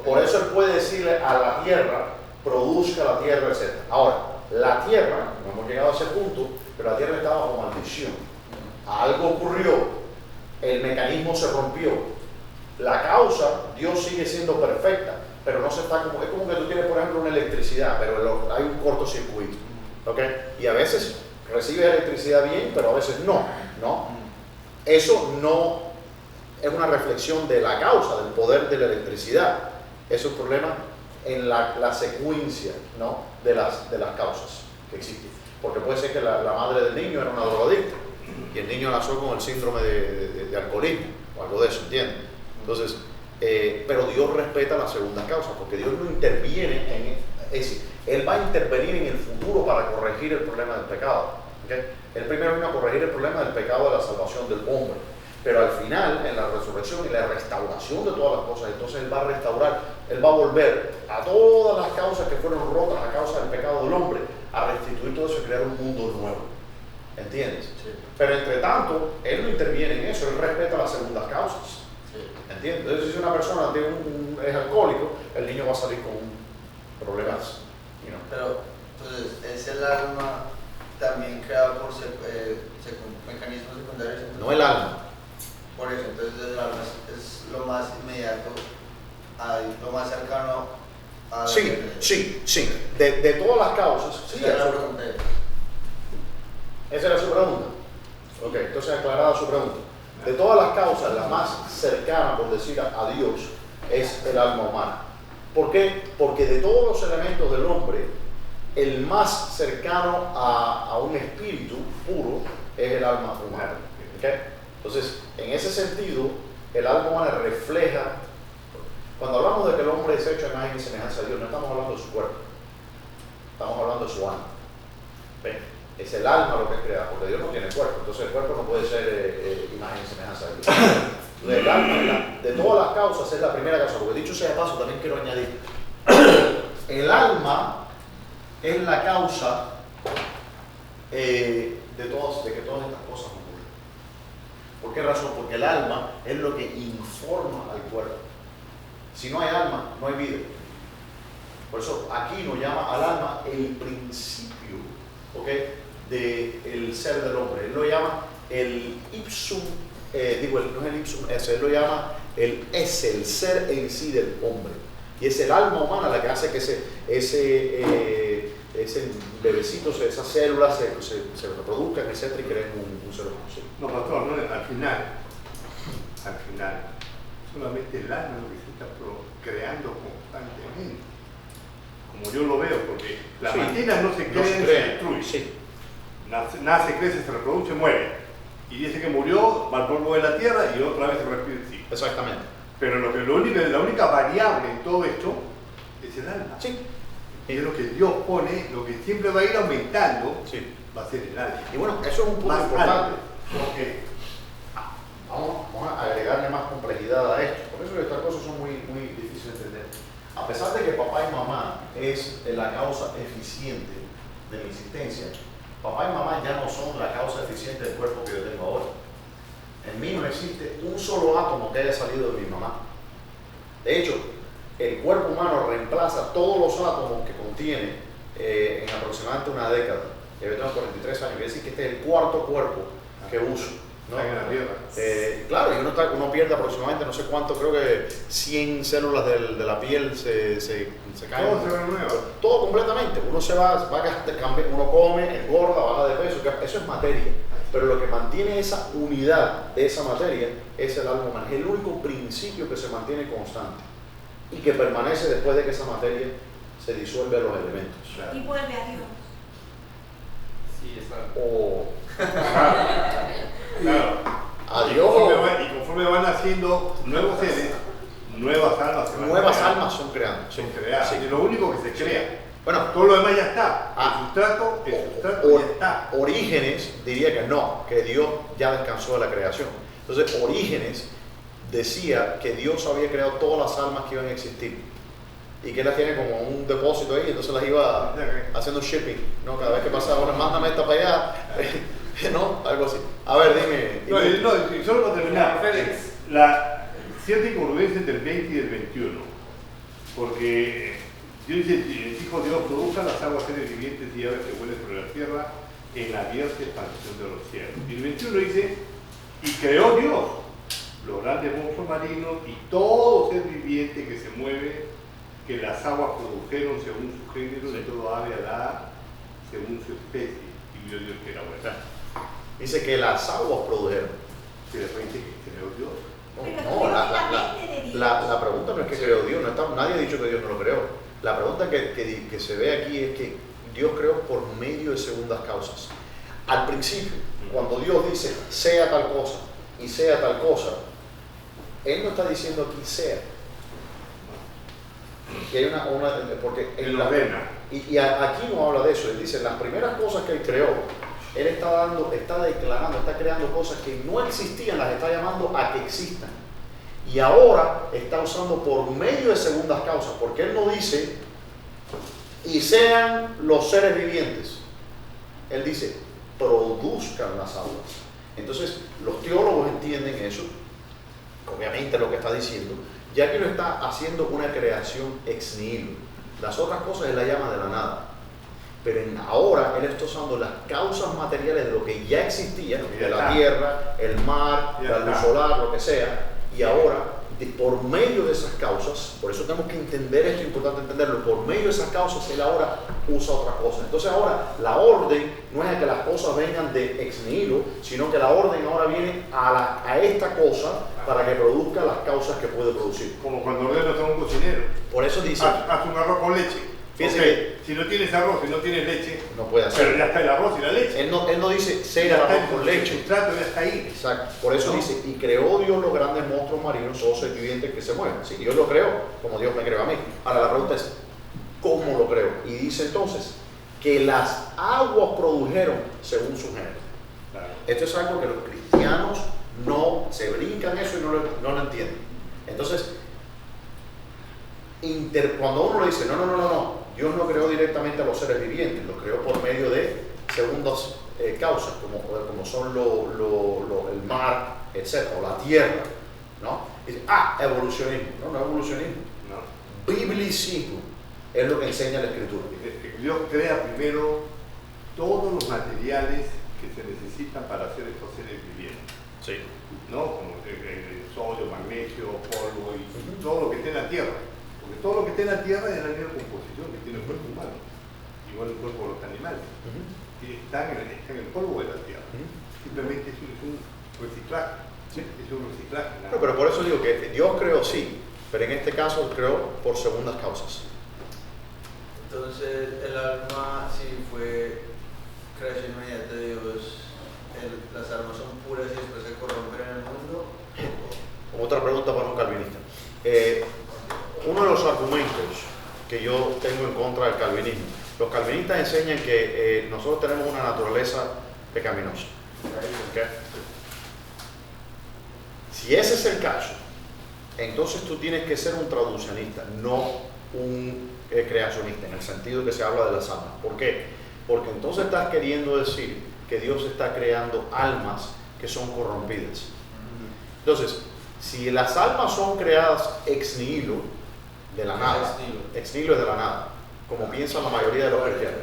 Por eso Él puede decirle a la tierra, produzca la tierra, etc. Ahora, la tierra, no hemos llegado a ese punto, pero la tierra estaba bajo maldición. Algo ocurrió, el mecanismo se rompió. La causa, Dios sigue siendo perfecta, pero no se está como, es como que tú tienes, por ejemplo, una electricidad, pero hay un cortocircuito, ¿ok? Y a veces recibes electricidad bien, pero a veces no. Eso no es una reflexión de la causa, del poder de la electricidad. Es un problema en la secuencia, ¿no? de las causas que existen. Porque puede ser que la madre del niño era una drogadicta y el niño nació con el síndrome de alcoholismo o algo de eso, ¿entiendes? Entonces, pero Dios respeta las segundas causas porque Dios no interviene es decir, Él va a intervenir en el futuro para corregir el problema del pecado. ¿Okay? Él primero vino a corregir el problema del pecado de la salvación del hombre, pero al final, en la resurrección y la restauración de todas las cosas, entonces Él va a restaurar, Él va a volver a todas las causas que fueron rotas a causa del pecado del hombre, a restituir todo eso y crear un mundo nuevo. ¿Entiendes? Sí. Pero entre tanto, Él no interviene en eso, Él respeta las segundas causas. Sí. ¿Entiendes? Entonces, si una persona tiene es alcohólico, el niño va a salir con problemas. Pero, entonces, es el alma también creado por mecanismos secundarios. Entonces, No el alma. Por eso, entonces el alma es lo más inmediato, lo más cercano a... Sí. De todas las causas. Sí, esa es la pregunta. Esa era su pregunta. Ok, entonces aclarada su pregunta. De todas las causas, la más cercana, por decir a Dios, es el alma humana. ¿Por qué? Porque de todos los elementos del hombre, el más cercano a un espíritu puro es el alma humana. ¿Okay? Entonces, en ese sentido, el alma humana refleja, cuando hablamos de que el hombre es hecho a imagen y semejanza de Dios, no estamos hablando de su cuerpo, estamos hablando de su alma. ¿Ven? Es el alma lo que es creado, porque Dios no tiene cuerpo, entonces el cuerpo no puede ser imagen y semejanza de Dios. Entonces, el alma, de todas las causas, es la primera causa, porque dicho sea de paso, también quiero añadir, el alma es la causa de que todas estas cosas ocurren. ¿Por qué razón? Porque el alma es lo que informa al cuerpo. Si no hay alma, no hay vida. Por eso aquí nos llama al alma el principio, ¿ok?, del ser del hombre. Él lo llama el ipsum, no es el ipsum ese, él lo llama el ese, el ser en sí del hombre. Y es el alma humana la que hace que ese bebecito, esas células se reproduzcan, etc., y creen un ser humano. Sí. No, pastor, no, al final, solamente el alma es lo que se está creando constantemente. Como yo lo veo, porque las máquinas no se crean, se destruyen. Sí. Nace, crece, se reproduce, muere. Y dice que murió, va al polvo de la tierra y otra vez se respira en sí. Exactamente. Pero la única variable en todo esto es el alma. Sí. Es lo que Dios pone, lo que siempre va a ir aumentando, sí, va a ser el alma. Y bueno, eso es un punto más importante, porque vamos a agregarle más complejidad a esto. Por eso estas cosas son muy difíciles de entender. A pesar de que papá y mamá es la causa eficiente de mi existencia, papá y mamá ya no son la causa eficiente del cuerpo que yo tengo ahora. En mí no existe un solo átomo que haya salido de mi mamá. De hecho, el cuerpo humano reemplaza todos los átomos que contiene en aproximadamente una década. Yo tengo 43 años, quiere decir que este es el cuarto cuerpo que uso, ¿no? En la tierra. Claro, y uno pierde aproximadamente, no sé cuánto, creo que 100 células de la piel se caen. Todo se ve nuevo. Todo completamente. Uno se va uno come, engorda, baja de peso, eso es materia. Pero lo que mantiene esa unidad de esa materia es el alma humana. Es el único principio que se mantiene constante y que permanece después de que esa materia se disuelve a los elementos. Y vuelve a Dios. Sí, está. O Claro. a Y Dios. conforme van naciendo nuevos seres, nuevas almas se van Nuevas creando. almas son creadas. Son creadas. Sí. Es lo único que se crea. Bueno, Todo lo demás ya está. Ah. El sustrato O- ya está. Orígenes diría que no, que Dios ya descansó de la creación. Entonces, Orígenes decía que Dios había creado todas las almas que iban a existir y que él las tiene como un depósito ahí, entonces las iba haciendo shipping, ¿no? Cada vez que pasaba una, mándame esta para allá, ¿no? Algo así. A ver, dime. No, y solo para terminar, Félix. la cierta incongruencia entre el 20 y el 21, porque Dios dijo Dios, produzca las aguas seres vivientes y aves que vuelen sobre la tierra en la abierta expansión de los cielos. Y el 21 dice, y creó Dios los grandes monstruos marinos y todo ser viviente que se mueve, que las aguas produjeron según su género, y todo ave alada según su especie, y vio Dios que era bueno. Dice que las aguas produjeron. Y después dice que creó Dios. No, la pregunta no es que creó Dios, nadie ha dicho que Dios no lo creó. La pregunta que se ve aquí es que Dios creó por medio de segundas causas. Al principio, cuando Dios dice sea tal cosa y sea tal cosa, Él no está diciendo aquí sea. Que hay porque Él ordena. y aquí no habla de eso. Él dice las primeras cosas que Él creó, Él está declarando, está creando cosas que no existían, las está llamando a que existan. Y ahora está usando por medio de segundas causas, porque Él no dice y sean los seres vivientes. Él dice produzcan las aguas. Entonces los teólogos entienden eso, obviamente lo que está diciendo, ya que lo está haciendo una creación ex nihilo. Las otras cosas Él la llama de la nada. Pero ahora Él está usando las causas materiales de lo que ya existía, de la tierra, el mar, la luz solar, lo que sea, y ahora, por medio de esas causas, por eso tenemos que entender esto, es importante entenderlo, por medio de esas causas Él ahora usa otras cosas. Entonces ahora la orden no es a que las cosas vengan de ex nihilo, sino que la orden ahora viene a esta cosa para que produzca las causas que puede producir. Como cuando ordenas a un cocinero, Por eso dice, haz un arroz con leche. Fíjense Okay, si no tienes arroz y no tienes leche, no puede pero hacer. ya está el arroz y la leche. Él no dice Ya sea está arroz con el leche. sustrato ya está ahí. Exacto. Por eso ¿No? dice, y creó Dios los grandes monstruos marinos, todos seres vivientes que se mueven. Sí, Dios lo creó, como Dios me creó a mí. Ahora la pregunta es, ¿cómo lo creó? Y dice entonces, que las aguas produjeron según su género. Claro. Esto es algo que los cristianos no se brincan eso y no lo entienden. Entonces, cuando uno le dice, no, Dios no creó directamente a los seres vivientes, los creó por medio de segundas causas, como son el mar, etc., o la tierra, ¿no? Dice, evolucionismo. No evolucionismo. ¿No? Biblicismo es lo que enseña la Escritura. Dios crea primero todos los materiales que se necesitan para hacer estos seres vivientes, Sí. ¿no? Como el sodio, magnesio, polvo y todo lo que esté en la tierra. Porque todo lo que esté en la tierra es la misma composición que tiene el cuerpo humano, igual el cuerpo de los animales. Y están en el polvo de la tierra. Simplemente es un reciclaje. Sí. Es un reciclaje. nada No, pero por eso digo que Dios creó sí, pero en este caso creó por segundas causas. Entonces, el alma sí fue creación inmediata de Dios. Las almas son puras y después se corrompen en el mundo. Otra pregunta para un calvinista. Uno de los argumentos que yo tengo en contra del calvinismo, los calvinistas enseñan que nosotros tenemos una naturaleza pecaminosa. ¿Okay? Si ese es el caso, entonces tú tienes que ser un traduccionista, no un creacionista, en el sentido que se habla de las almas. ¿Por qué? Porque entonces estás queriendo decir que Dios está creando almas que son corrompidas. Entonces, si las almas son creadas ex nihilo, de la nada, ex nihilo es de la nada, como piensan la mayoría de los cristianos.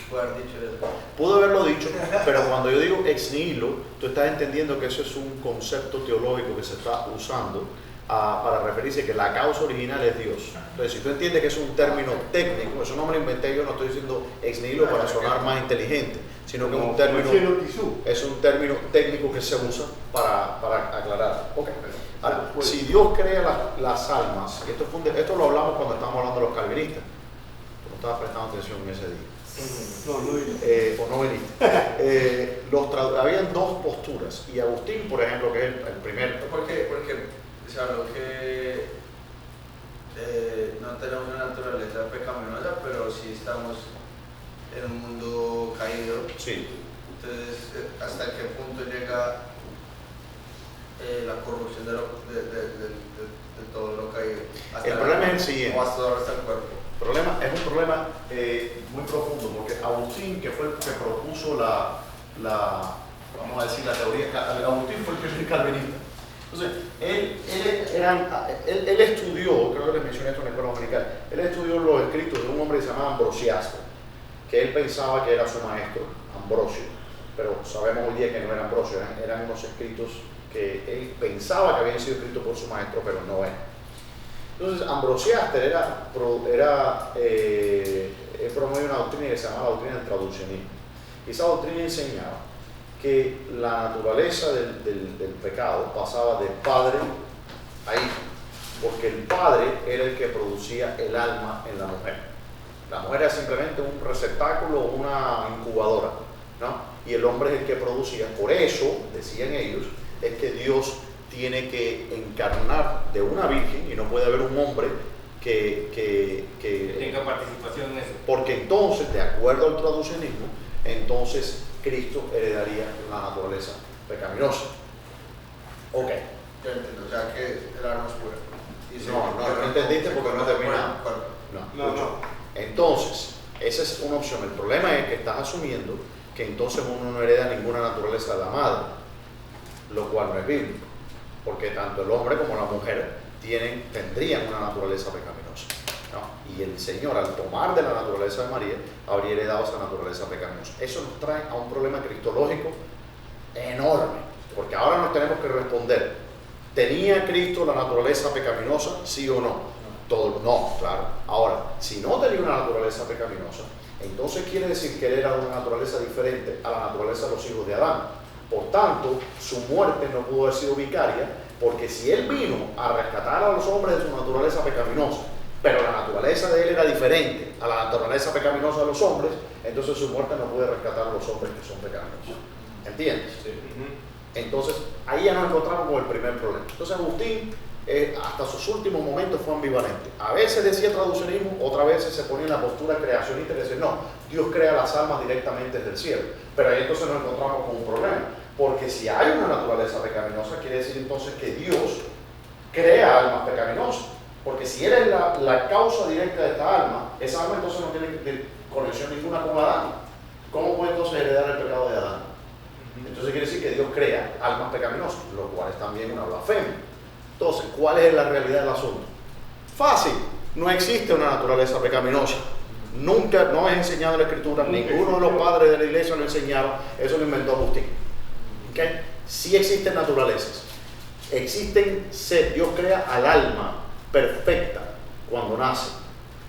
Puede haber dicho eso. Pudo haberlo dicho, pero cuando yo digo ex nihilo, tú estás entendiendo que eso es un concepto teológico que se está usando para referirse que la causa original es Dios. Entonces, si tú entiendes que es un término técnico, eso no me lo inventé yo, no estoy diciendo ex nihilo para sonar más inteligente, sino que es un término técnico que se usa para aclarar. Okay. Ahora, si Dios crea las almas, esto lo hablamos cuando estábamos hablando de los calvinistas, tú no estabas prestando atención en ese día. O no viniste. Habían dos posturas, y Agustín, por ejemplo, que es el primero. Porque o sea, lo que no tenemos una naturaleza pecaminosa, pero sí estamos en un mundo caído. Sí. Entonces, ¿hasta qué punto llega la corrupción de todo lo caído? El problema es el siguiente. O hasta el cuerpo. Es un problema muy profundo, porque Agustín, que fue el que propuso vamos a decir, la teoría, Agustín fue el primer calvinista. Entonces, él estudió, creo que les mencioné esto en la escuela dominical, él estudió los escritos de un hombre que se llamaba Ambrosiaste, que él pensaba que era su maestro, Ambrosio, pero sabemos hoy día que no era Ambrosio, eran unos escritos que él pensaba que habían sido escritos por su maestro, pero no era. Entonces, Ambrosiaster él promovió una doctrina que se llamaba la doctrina del traduccionismo. Y esa doctrina enseñaba que la naturaleza del pecado pasaba de padre a hijo, porque el padre era el que producía el alma en la mujer. La mujer era simplemente un receptáculo, una incubadora, ¿no? Y el hombre es el que producía. Por eso, decían ellos, es que Dios tiene que encarnar de una virgen y no puede haber un hombre que tenga participación en eso. Porque entonces, de acuerdo al traducionismo, entonces Cristo heredaría la naturaleza pecaminosa. Ok. Ya entiendo, o sea que el alma es pura. No entendiste porque no termina. No. Entonces, esa es una opción. El problema es que estás asumiendo que entonces uno no hereda ninguna naturaleza de la madre, lo cual no es bíblico, porque tanto el hombre como la mujer tendrían una naturaleza pecaminosa, ¿no? Y el Señor, al tomar de la naturaleza de María, habría heredado esa naturaleza pecaminosa. Eso nos trae a un problema cristológico enorme, porque ahora nos tenemos que responder: ¿tenía Cristo la naturaleza pecaminosa, sí o no? No, claro. Ahora, si no tenía una naturaleza pecaminosa, entonces quiere decir que él era de una naturaleza diferente a la naturaleza de los hijos de Adán. Por tanto, su muerte no pudo haber sido vicaria, porque si él vino a rescatar a los hombres de su naturaleza pecaminosa, pero la naturaleza de él era diferente a la naturaleza pecaminosa de los hombres, entonces su muerte no puede rescatar a los hombres que son pecaminosos. ¿Entiendes? Sí. Entonces, ahí ya nos encontramos con el primer problema. Entonces, Agustín, hasta sus últimos momentos fue ambivalente. A veces decía traduccionismo, otras veces se ponía en la postura creacionista y decía, no, Dios crea las almas directamente desde el cielo. Pero ahí entonces nos encontramos con un problema, porque si hay una naturaleza pecaminosa, quiere decir entonces que Dios crea almas pecaminosas. Porque si Él es la causa directa de esta alma, esa alma entonces no tiene conexión ninguna con Adán. ¿Cómo puede entonces heredar el pecado de Adán? Entonces quiere decir que Dios crea almas pecaminosas, lo cual es también una blasfemia. Entonces, ¿cuál es la realidad del asunto? Fácil, no existe una naturaleza pecaminosa. Nunca, no es enseñado en la Escritura, ninguno de los padres de la iglesia lo enseñaron, eso lo inventó Agustín. ¿Okay? Sí existen naturalezas, Dios crea al alma perfecta cuando nace,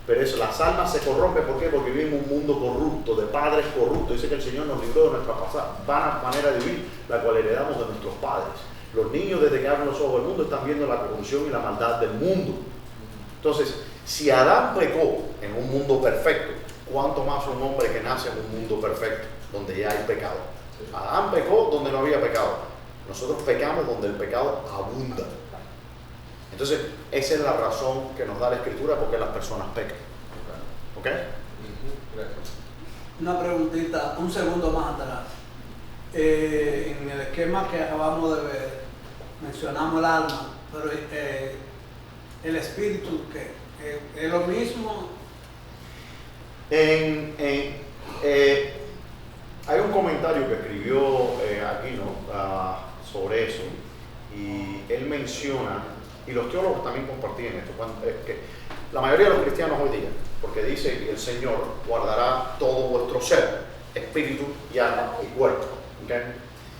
pero eso, las almas se corrompen. ¿Por qué? Porque vivimos en un mundo corrupto, de padres corruptos. Dice que el Señor nos libró de nuestra vana manera de vivir, la cual heredamos de nuestros padres. Los niños, desde que abren los ojos del mundo, están viendo la corrupción y la maldad del mundo. Entonces, si Adán pecó en un mundo perfecto, ¿cuánto más un hombre que nace en un mundo perfecto, donde ya hay pecado? Adán pecó donde no había pecado. Nosotros pecamos donde el pecado abunda. Entonces, esa es la razón que nos da la Escritura porque las personas pecan. ¿Ok? Una preguntita, un segundo más atrás. En el esquema que acabamos de ver, mencionamos el alma, pero el espíritu, ¿qué? ¿Es lo mismo? Hay un comentario que escribió Aquino sobre eso, y él menciona, y los teólogos también compartían esto, que la mayoría de los cristianos hoy día, porque dice que el Señor guardará todo vuestro ser, espíritu y alma y cuerpo. ¿Okay?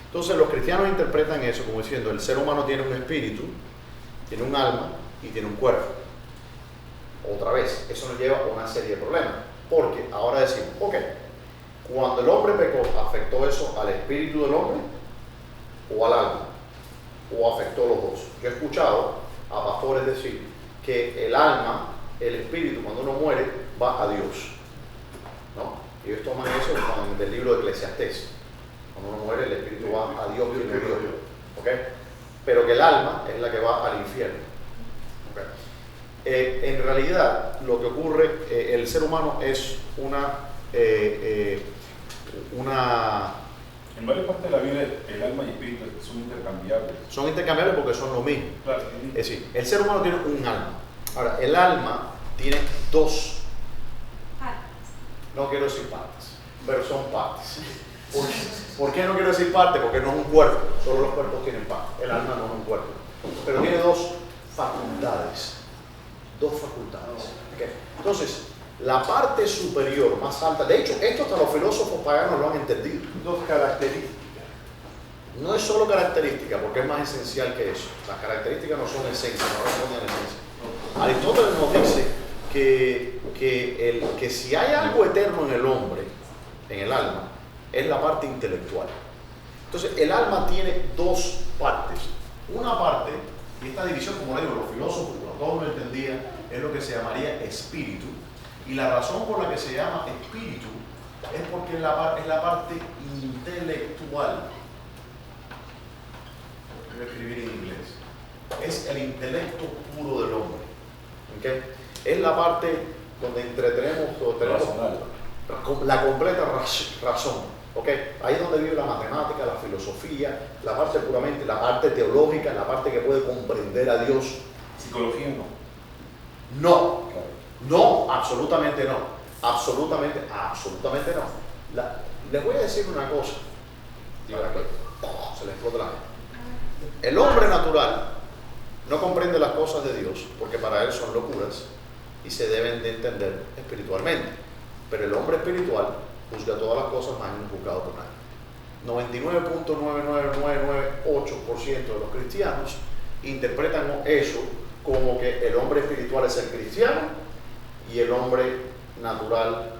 Entonces los cristianos interpretan eso como diciendo el ser humano tiene un espíritu tiene un alma y tiene un cuerpo. Otra vez, eso nos lleva a una serie de problemas, porque ahora decimos, ok, cuando el hombre pecó, ¿afectó eso al espíritu del hombre o al alma? ¿O afectó los dos? Yo he escuchado a pastores decir que el alma, el espíritu, cuando uno muere, va a Dios, ¿no? Ellos toman eso del libro de Eclesiastés. Cuando uno muere, el espíritu va a Dios que murió, ¿ok? Pero que el alma es la que va al infierno, ¿ok? En realidad, lo que ocurre, el ser humano es una En varias partes de la Biblia, el alma y el espíritu son intercambiables. Son intercambiables porque son lo mismo. Claro. Es decir, el ser humano tiene un alma. Ahora, el alma tiene dos, no quiero decir partes, pero son partes. ¿Por qué no quiero decir parte? Porque no es un cuerpo, solo los cuerpos tienen parte. El alma no es un cuerpo. Pero tiene dos facultades. Dos facultades. ¿Okay? Entonces, la parte superior, más alta, de hecho, esto hasta los filósofos paganos lo han entendido. Dos características. No es solo característica, porque es más esencial que eso. Las características no son esencia, no responden a la esencia. Aristóteles nos dice que si hay algo eterno en el hombre, en el alma, es la parte intelectual. Entonces, el alma tiene dos partes. Una parte, y esta división, como le digo, los filósofos, todos lo entendían, es lo que se llamaría espíritu. Y la razón por la que se llama espíritu es porque es la parte intelectual. Voy a escribir en inglés. Es el intelecto puro del hombre. ¿Okay? Es la parte donde entretenemos o tenemos la completa razón. ¿Okay? Ahí es donde vive la matemática, la filosofía, la parte puramente, la parte teológica, la parte que puede comprender a Dios. Psicología no. No. Claro. No, absolutamente no. Absolutamente no. Les voy a decir una cosa. Se les explota la mente. El hombre natural no comprende las cosas de Dios porque para él son locuras y se deben de entender espiritualmente. Pero el hombre espiritual juzga todas las cosas más injuzgado por nadie. 99.99998% de los cristianos interpretan eso como que el hombre espiritual es el cristiano y el hombre natural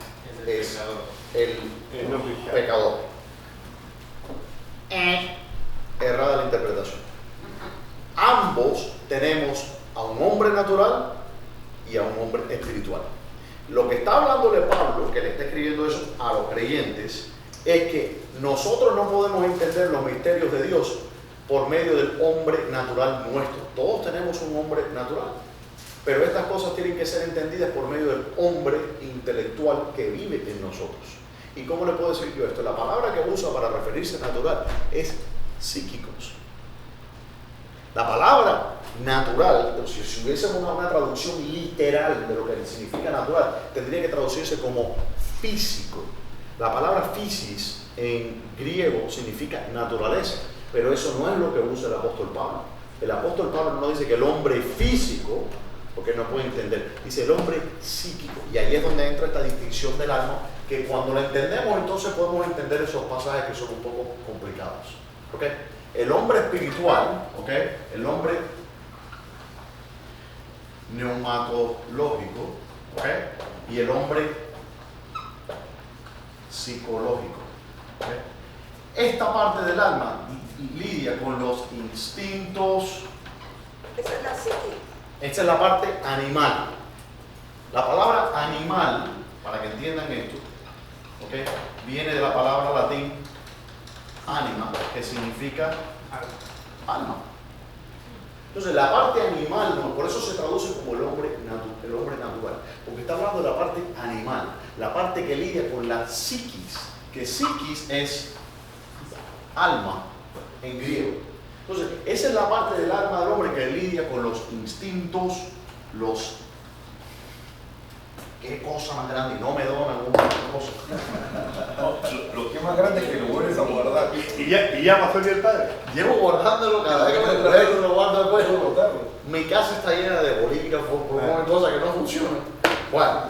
es el pecador. Errada la interpretación. Ambos tenemos a un hombre natural y a un hombre espiritual. Lo que está hablándole Pablo, que le está escribiendo eso a los creyentes, es que nosotros no podemos entender los misterios de Dios por medio del hombre natural nuestro. Todos tenemos un hombre natural, pero estas cosas tienen que ser entendidas por medio del hombre intelectual que vive en nosotros. ¿Y cómo le puedo decir yo esto? La palabra que usa para referirse a natural es psíquicos. La palabra natural, si hubiésemos una traducción literal de lo que significa natural, tendría que traducirse como físico. La palabra physis en griego significa naturaleza, pero eso no es lo que usa el apóstol Pablo. El apóstol Pablo no dice que el hombre físico, porque no puede entender, dice el hombre psíquico. Y ahí es donde entra esta distinción del alma, que cuando la entendemos entonces podemos entender esos pasajes que son un poco complicados. ¿Okay? El hombre espiritual, ¿okay? El hombre neumatológico, ¿okay? Y el hombre psicológico. ¿Okay? Esta parte del alma lidia con los instintos. Esa es la psique. Esta es la parte animal. La palabra animal, para que entiendan esto, ¿okay? Viene de la palabra latín anima, que significa alma. Entonces la parte animal, no, por eso se traduce como el hombre natural, porque está hablando de la parte animal, la parte que lidia con la psiquis, que psiquis es alma en griego. Entonces esa es la parte del alma del hombre que lidia con los instintos, los... ¿Qué cosa más grande? Y no me donan una cosa. No, lo que es más grande es que lo vuelves a guardar. Y ya pasó bien el padre. Llevo guardándolo cada vez que me acuerdo, lo guardo después. Mi casa está llena de bolígrafos, cosas que no funcionan. Bueno,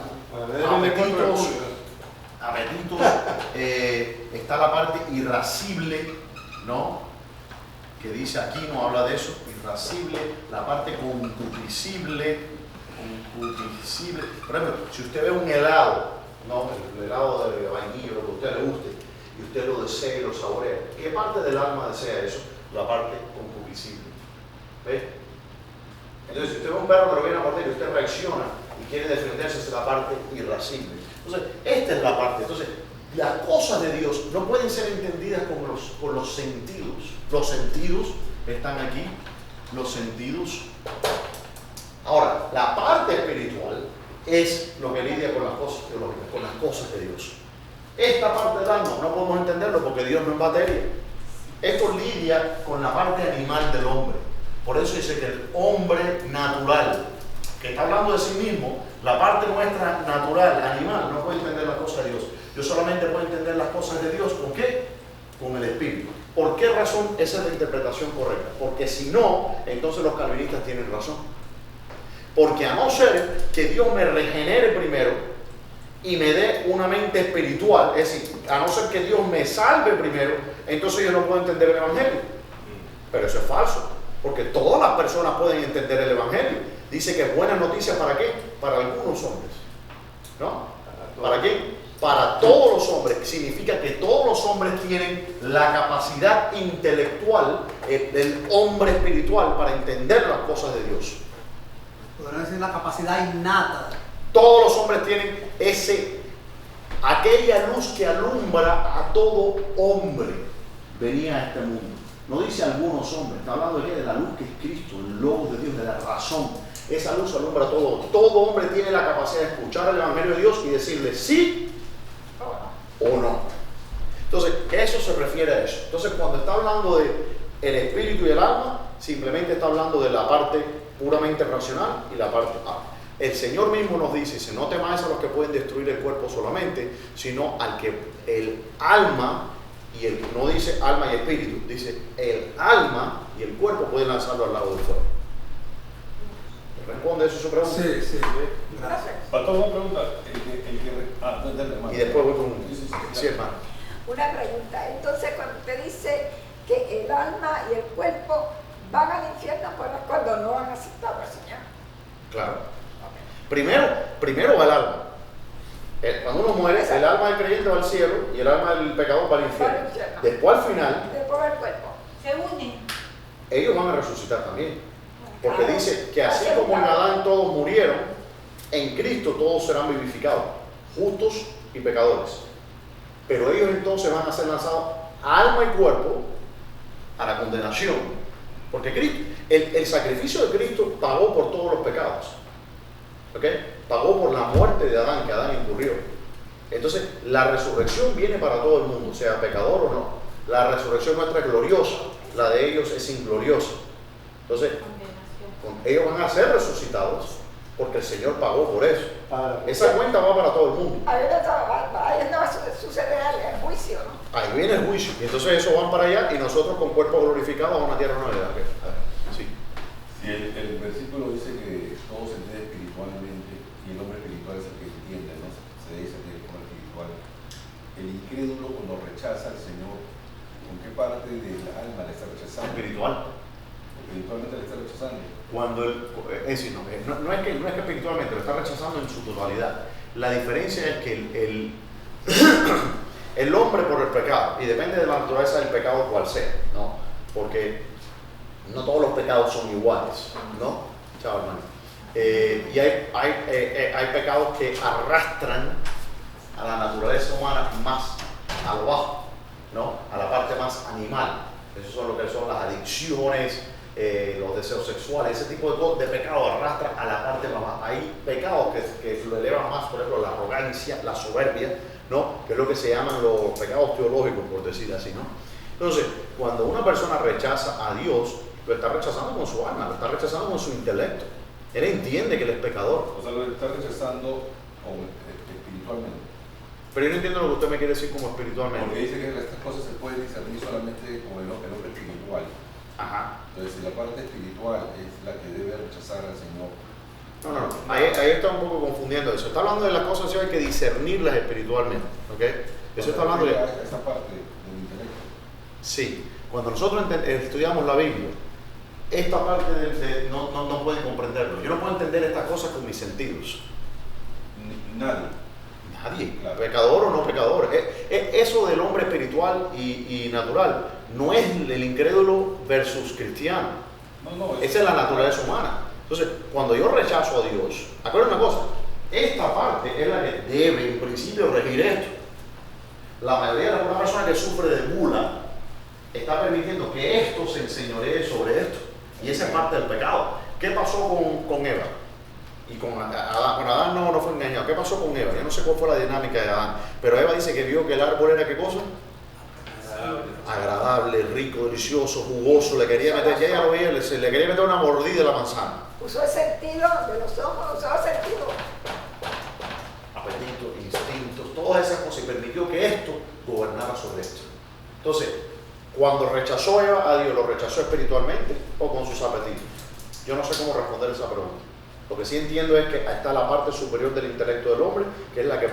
apetitos, está la parte irascible, ¿no? Que dice aquí, no habla de eso, irascible, la parte concupiscible. Por ejemplo, si usted ve un helado, ¿no? El helado de vainilla, lo que a usted le guste, y usted lo desea y lo saborea, ¿qué parte del alma desea eso? La parte concupiscible. ¿Ve? Entonces, si usted ve un perro que lo viene a morder y usted reacciona y quiere defenderse, es la parte irascible. Entonces, esta es la parte. Entonces, las cosas de Dios no pueden ser entendidas con los sentidos. Los sentidos están aquí, los sentidos. Ahora, la parte espiritual es lo que lidia con las cosas teológicas, con las cosas de Dios. Esta parte del alma no podemos entenderlo porque Dios no es materia. Esto lidia con la parte animal del hombre. Por eso dice que el hombre natural, que está hablando de sí mismo, la parte nuestra natural, animal, no puede entender las cosas de Dios. Yo solamente puedo entender las cosas de Dios, ¿con qué? Con el Espíritu. ¿Por qué razón? Esa es la interpretación correcta. Porque si no, entonces los calvinistas tienen razón. Porque a no ser que Dios me regenere primero y me dé una mente espiritual, es decir, a no ser que Dios me salve primero, entonces yo no puedo entender el Evangelio. Pero eso es falso, porque todas las personas pueden entender el Evangelio. Dice que es buena noticia ¿para qué? Para algunos hombres. ¿No? ¿Para qué? Para todos los hombres. Significa que todos los hombres tienen la capacidad intelectual del hombre espiritual para entender las cosas de Dios. Podrían decir la capacidad innata. Todos los hombres tienen aquella luz que alumbra a todo hombre. Venía a este mundo. No dice algunos hombres, está hablando de la luz que es Cristo, el Logos de Dios, de la razón. Esa luz alumbra a todo. Todo hombre tiene la capacidad de escuchar el Evangelio de Dios y decirle sí o no. Entonces, eso se refiere a eso. Entonces, cuando está hablando de el espíritu y el alma, simplemente está hablando de la parte puramente racional y la parte el Señor mismo nos dice, no temáis a los que pueden destruir el cuerpo solamente, sino al que el alma y no dice alma y espíritu, dice el alma y el cuerpo pueden lanzarlo al lago del fuego. ¿Responde eso su pregunta? Sí. Gracias. Pastor, una pregunta. Y después voy con sí, hermano. Una pregunta. Entonces, cuando usted dice que el alma y el cuerpo van al infierno, pues cuando no han aceptado al Señor. Claro. Primero va el alma. Cuando uno muere, el alma del creyente va al cielo y el alma del pecador va al infierno. Después, al final, después el cuerpo se unen. Ellos van a resucitar también. Porque dice que así como en Adán todos murieron, en Cristo todos serán vivificados, justos y pecadores. Pero ellos entonces van a ser lanzados alma y cuerpo a la condenación. Porque Cristo, el sacrificio de Cristo pagó por todos los pecados. ¿Ok? Pagó por la muerte de Adán, que Adán incurrió. Entonces, la resurrección viene para todo el mundo, sea pecador o no. La resurrección nuestra es gloriosa, la de ellos es ingloriosa. Entonces, ellos van a ser resucitados porque el Señor pagó por eso. Esa cuenta va para todo el mundo. Ahí no va a suceder el juicio, ¿no? Ahí viene el juicio. Y entonces esos van para allá y nosotros con cuerpo glorificado a una tierra nueva. Sí. Si el versículo dice que todo se entiende espiritualmente y el hombre espiritual es el que entiende, ¿no? Se dice que el hombre espiritual. El incrédulo cuando rechaza al Señor, ¿con qué parte del alma le está rechazando? Espiritual. Espiritualmente le está rechazando. Cuando es decir, no es que espiritualmente lo está rechazando en su totalidad. La diferencia es que el hombre por el pecado, y depende de la naturaleza del pecado cual sea, ¿no? Porque no todos los pecados son iguales, ¿no? Chao, hermano. Y hay pecados que arrastran a la naturaleza humana más a lo bajo, ¿no? A la parte más animal. Esos son lo que son las adicciones, los deseos sexuales, ese tipo de pecado arrastra a la parte más baja. Hay pecados que lo elevan más, por ejemplo, la arrogancia, la soberbia, ¿no? Que es lo que se llaman los pecados teológicos, por decir así, ¿no? Entonces, cuando una persona rechaza a Dios, lo está rechazando con su alma, lo está rechazando con su intelecto. Él entiende que él es pecador. O sea, lo está rechazando espiritualmente. Pero yo no entiendo lo que usted me quiere decir como espiritualmente. Porque dice que estas cosas se pueden discernir solamente con el hombre espiritual. Ajá. Entonces, si la parte espiritual es la que debe rechazar al Señor. No. Ahí está un poco confundiendo eso. Está hablando de las cosas que hay que discernirlas espiritualmente. ¿Ok? Eso está hablando de esa parte del intelecto. Sí. Cuando nosotros estudiamos la Biblia, esta parte no pueden comprenderlo. Yo no puedo entender estas cosas con mis sentidos. Nadie, Claro. pecador o no pecador. Eso del hombre espiritual y natural no es el incrédulo versus cristiano. Esa es la naturaleza humana. Entonces, cuando yo rechazo a Dios, acuérdense una cosa, esta parte es la que debe en principio regir esto. La mayoría de una persona que sufre de gula está permitiendo que esto se enseñoree sobre esto. Y esa es parte del pecado. ¿Qué pasó con Eva? Y con Adán. Con Adán no fue engañado. ¿Qué pasó con Eva? Yo no sé cuál fue la dinámica de Adán. Pero Eva dice que vio que el árbol era ¿qué cosa? Agradable, rico, delicioso, jugoso. Le quería meter, ya ella lo veía, le quería meter una mordida de la manzana. Usó el sentido de los ojos, usó el sentido. Apetitos, instintos, todas esas cosas. Y permitió que esto gobernara sobre esto. Entonces, cuando rechazó Eva a Dios, ¿lo rechazó espiritualmente o con sus apetitos? Yo no sé cómo responder esa pregunta. Lo que sí entiendo es que está la parte superior del intelecto del hombre, que es la que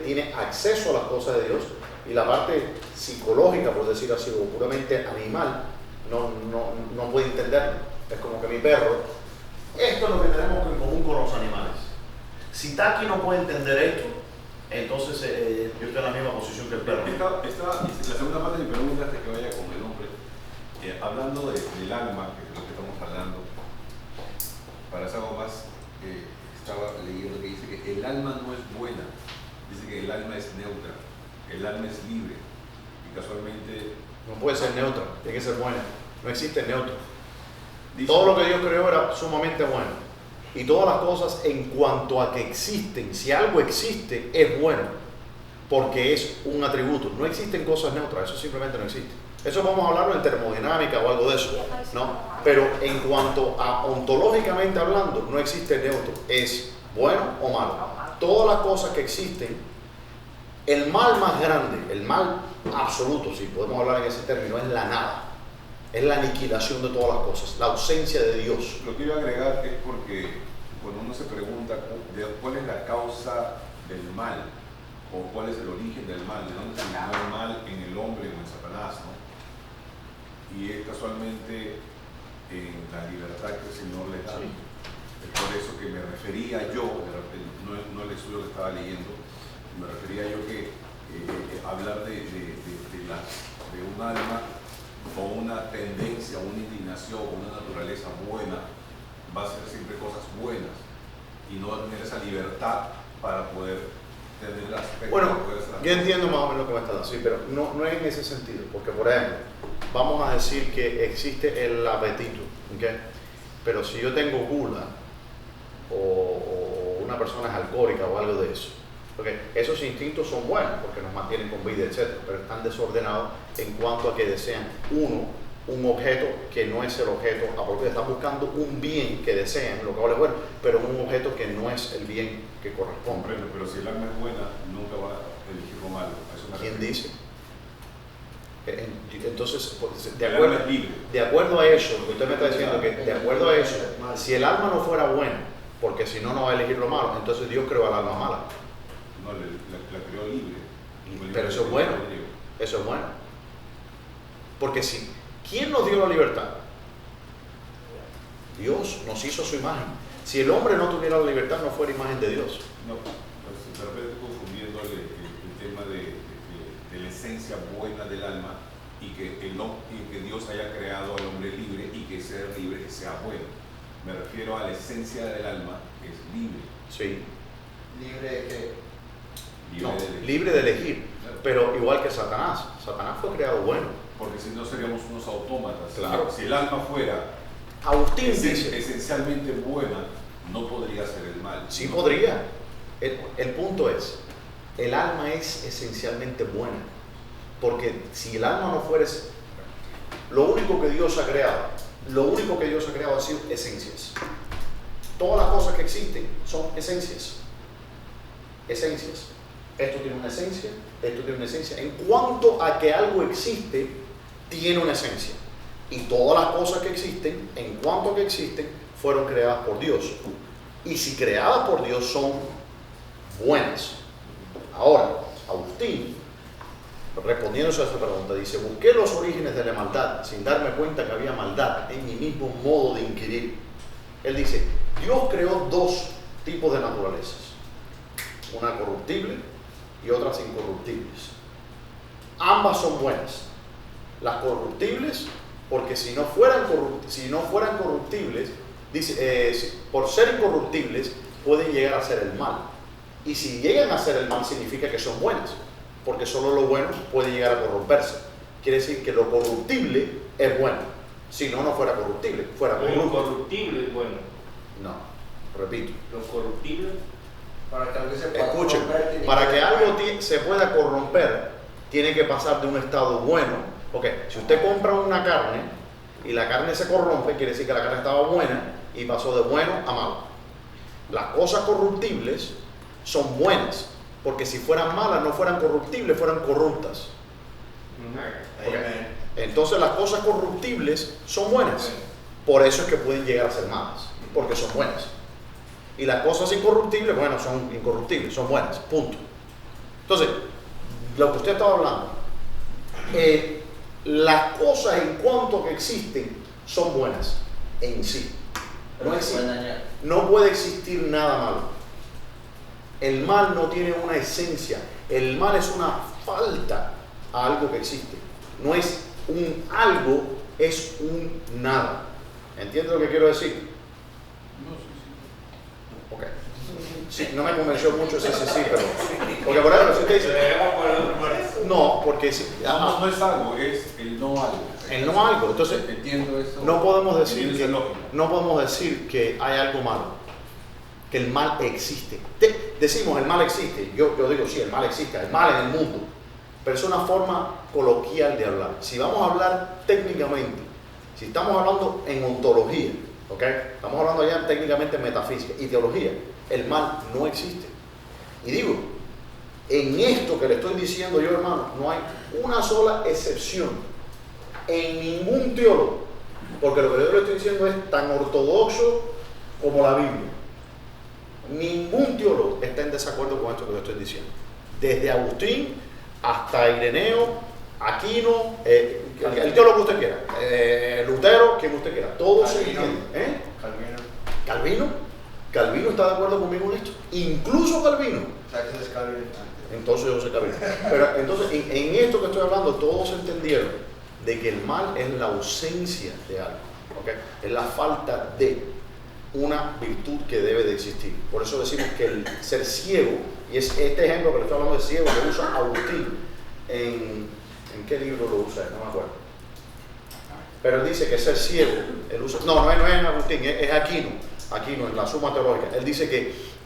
tiene acceso a las cosas de Dios, y la parte psicológica, por decir así, o puramente animal, no puede entenderlo. Es como que mi perro, esto es lo que tenemos en común con los animales. Si Taki no puede entender esto, entonces yo estoy en la misma posición que el perro. La segunda parte de mi pregunta, antes que vaya con el hombre, hablando del alma, que es lo que estamos hablando, para saber más, estaba leyendo que dice que el alma no es buena, dice que el alma es neutra, el alma es libre, y casualmente... No puede ser neutra, tiene que ser buena. No existe neutro. dice, Todo lo que Dios creó era sumamente bueno. Y todas las cosas en cuanto a que existen, si algo existe, es bueno, porque es un atributo. No existen cosas neutras, eso simplemente no existe. Eso vamos a hablarlo en termodinámica o algo de eso, ¿no? Pero en cuanto a ontológicamente hablando, no existe neutro. Es bueno o malo. Todas las cosas que existen, el mal más grande, el mal absoluto, si podemos hablar en ese término, es la nada. Es la aniquilación de todas las cosas, la ausencia de Dios. Lo que iba a agregar es porque cuando uno se pregunta cuál es la causa del mal, o cuál es el origen del mal, de dónde se originó el mal en el hombre o en Satanás, ¿no? Y es casualmente en la libertad que el Señor le da. Sí. Es por eso que me refería yo, no el estudio que estaba leyendo, me refería yo que hablar de un alma o una tendencia, una inclinación, una naturaleza buena, va a ser siempre cosas buenas y no va a tener esa libertad para poder tener el aspecto. Bueno, yo entiendo más o menos lo que me estás diciendo, pero no es en ese sentido, porque por ejemplo, vamos a decir que existe el apetito, ¿okay? Pero si yo tengo gula o una persona es alcohólica o algo de eso, porque esos instintos son buenos porque nos mantienen con vida, etc., pero están desordenados en cuanto a que desean un objeto que no es el objeto apropiado. Están buscando un bien que desean, lo cual es bueno, pero un objeto que no es el bien que corresponde. Comprendo, pero si el alma es buena, nunca va a elegir lo malo. A eso me ¿Quién refiero. dice? Entonces, El alma es libre. de acuerdo a eso, lo que usted me está diciendo, que de acuerdo a eso, si el alma no fuera buena, porque si no, no va a elegir lo malo, entonces Dios creó al alma mala. No, la creó libre. Pero eso es bueno. Eso es bueno. Porque si, ¿quién nos dio la libertad? Dios nos hizo a su imagen. Si el hombre no tuviera la libertad, no fuera imagen de Dios. No, de repente estoy confundiendo el tema de la esencia buena del alma y que Dios haya creado al hombre libre y que ser libre que sea bueno. Me refiero a la esencia del alma, que es libre. Sí. ¿Libre de qué? No, de elegir. libre de elegir. Claro. Pero igual que Satanás. Satanás fue creado bueno. Porque si no seríamos unos autómatas. Claro. Si el alma fuera Agustín dice, esencialmente buena, no podría ser el mal. sí No podría. El punto es, el alma es esencialmente buena. Porque si el alma no fuera, lo único que Dios ha creado ha sido esencias. Todas las cosas que existen son esencias. Esencias. Esto tiene una esencia, esto tiene una esencia. En cuanto a que algo existe, tiene una esencia. Y todas las cosas que existen, en cuanto a que existen, fueron creadas por Dios. Y si creadas por Dios, son buenas. Ahora, Agustín respondiéndose a esa pregunta, dice, busqué los orígenes de la maldad sin darme cuenta que había maldad en mi mismo modo de inquirir. Él dice, Dios creó dos tipos de naturalezas, una corruptible y otras incorruptibles. Ambas son buenas. Las corruptibles, porque si no fueran corruptibles, dice, por ser incorruptibles, pueden llegar a ser el mal. Y si llegan a ser el mal, significa que son buenas, porque solo lo bueno puede llegar a corromperse. Quiere decir que lo corruptible es bueno. Si no, no fuera corruptible, fuera Lo corrupto. incorruptible es bueno. No, repito. Lo corruptible. Para que algo se pueda Escuchen, corromper, tiene para que ser algo malo. se pueda corromper, tiene que pasar de un estado bueno. Ok, si usted compra una carne y la carne se corrompe, quiere decir que la carne estaba buena y pasó de bueno a malo. Las cosas corruptibles son buenas, porque si fueran malas, no fueran corruptibles, fueran corruptas. Ok. Amén. Entonces las cosas corruptibles son buenas. Por eso es que pueden llegar a ser malas, porque son buenas. Y las cosas incorruptibles, bueno, son incorruptibles, son buenas, punto. Entonces, lo que usted estaba hablando, las cosas en cuanto que existen son buenas en sí. No puede existir nada malo. El mal no tiene una esencia. El mal es una falta a algo que existe. No es un algo, es un nada. ¿Entiendes lo que quiero decir? Ok. Sí, no me convenció mucho ese sí, pero... Porque por ejemplo, si usted dice... No, porque... No es algo, es el no algo. El no algo. Entonces, entiendo eso. no podemos Entiendo decir esa que, lógica. no podemos decir que hay algo malo, que el mal existe. Decimos el mal existe, yo digo sí, el mal existe, el mal en el mundo, pero es una forma coloquial de hablar. Si vamos a hablar técnicamente, si estamos hablando en ontología, ¿ok? Estamos hablando ya técnicamente en metafísica y teología, el mal no existe. Y digo, en esto que le estoy diciendo yo, hermano, no hay una sola excepción en ningún teólogo, porque lo que yo le estoy diciendo es tan ortodoxo como la Biblia. Ningún teólogo está en desacuerdo con esto que yo estoy diciendo. Desde Agustín hasta Ireneo, Aquino, el teólogo que usted quiera, Lutero, quien usted quiera, todos se entienden. Calvino está de acuerdo conmigo en esto. Incluso Calvino. Entonces yo soy Calvino. Pero entonces en esto que estoy hablando, todos entendieron de que el mal es la ausencia de algo, ¿okay? Es la falta de una virtud que debe de existir. Por eso decimos que el ser ciego, y es este ejemplo que le estoy hablando de ciego, lo usa Agustín. ¿En qué libro lo usa? No me acuerdo. Pero él dice que ser ciego, él usa, no es Agustín, es Aquino en la Suma Teológica. Él dice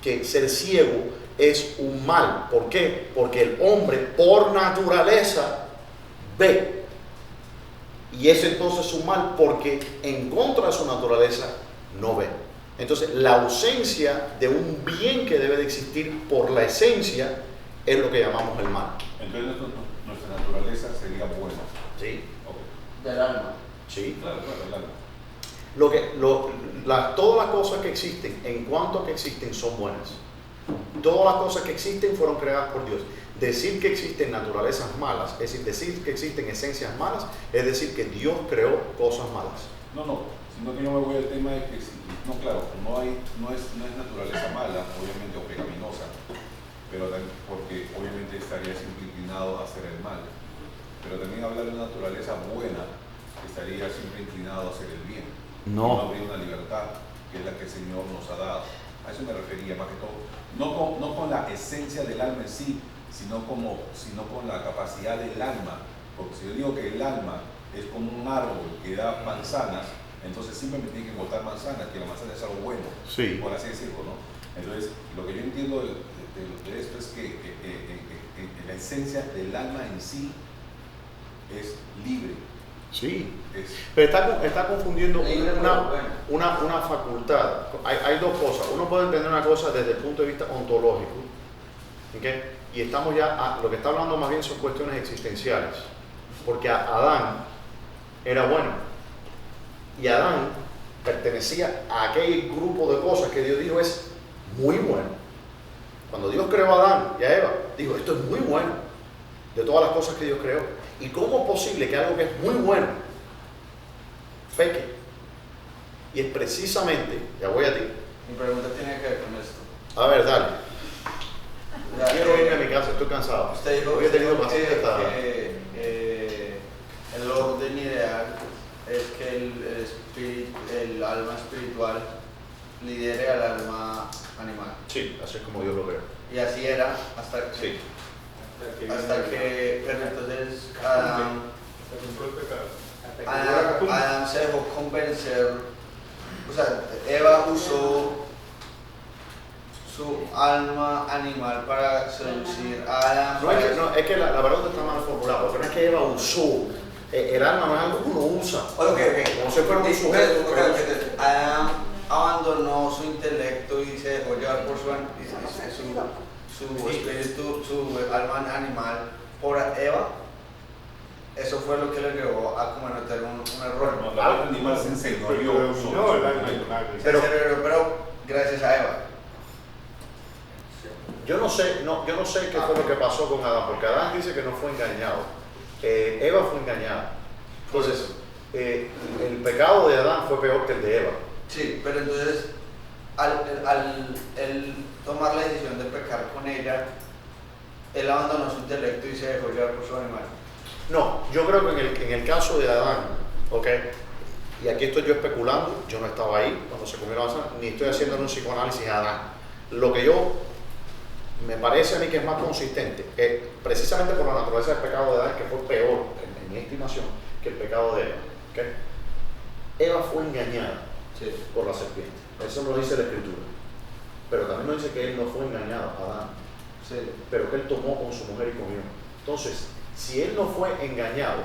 que ser ciego es un mal. ¿Por qué? Porque el hombre por naturaleza ve. Y es entonces un mal porque en contra de su naturaleza no ve. Entonces la ausencia de un bien que debe de existir por la esencia es lo que llamamos el mal. Entonces nuestra naturaleza sería buena. ¿Sí? Okay. Del alma. Sí. Claro, el alma. Todas las cosas que existen, en cuanto a que existen, son buenas. Todas las cosas que existen fueron creadas por Dios. Decir que existen naturalezas malas, es decir que existen esencias malas, es decir que Dios creó cosas malas. No, sino que yo me voy al tema de que, no, claro, no es naturaleza mala, obviamente, o pecaminosa, pero también porque obviamente estaría siempre inclinado a hacer el mal. Pero también hablar de una naturaleza buena, estaría siempre inclinado a hacer el bien. No habría una libertad, que es la que el Señor nos ha dado. A eso me refería más que todo. No con la esencia del alma en sí, sino con la capacidad del alma. Porque si yo digo que el alma es como un árbol que da manzanas, entonces siempre me tiene que botar manzanas, que la manzana es algo bueno, Sí. por así decirlo, ¿no? Entonces, lo que yo entiendo de esto es que la esencia del alma en sí es libre. Sí. Pero está confundiendo Libre, una facultad. Hay dos cosas. Uno puede entender una cosa desde el punto de vista ontológico, ¿okay? Y estamos ya, lo que está hablando más bien son cuestiones existenciales, porque Adán era bueno y Adán pertenecía a aquel grupo de cosas que Dios dijo es muy bueno. Cuando Dios creó a Adán y a Eva, dijo esto es muy bueno. de todas las cosas que Dios creó. ¿Y cómo es posible que algo que es muy bueno peque? Y es precisamente, ya voy a ti. Mi pregunta tiene que ver con esto. A ver, dale. Ya, Quiero irme a mi casa, estoy cansado. Usted dijo Hoy he tenido paciente hasta... que el orden ideal es que el alma espiritual lidere al alma animal. Sí, así es como Dios lo creó. Y así era hasta que, Sí. pero entonces Hasta que llegó la costumbre. Adán se dejó convencer, o sea, Eva usó su alma animal para seducir a Adán. No, es que la pregunta está mal formulada, porque no es que Eva usó. El alma no es algo que uno usa. Ok. Como si fuera un sujeto. Adán abandonó su intelecto y se dejó llevar por su espíritu, su alma animal por Eva. Eso fue lo que le llevó a cometer un error. No, la alma animal se enseñoreó No, el alma sobre animal. Pero gracias a Eva. Yo no sé qué fue lo que pasó con Adán, porque Adán dice que no fue engañado. Eva fue engañada. Entonces, el pecado de Adán fue peor que el de Eva. Sí, pero entonces al él tomar la decisión de pecar con ella, él abandonó su intelecto y se dejó llevar por su animal. No, yo creo que en el caso de Adán, ¿ok? Y aquí estoy yo especulando, yo no estaba ahí cuando se comió la manzana, ni estoy haciendo un psicoanálisis a Adán. Lo que yo me parece a mí que es más consistente, precisamente por la naturaleza del pecado de Adán, que fue peor, en mi estimación, que el pecado de Eva. ¿Okay? Eva fue engañada por la serpiente, eso lo dice la Escritura. Pero también nos dice que él no fue engañado, Adán, pero que él tomó con su mujer y comió. Entonces, si él no fue engañado,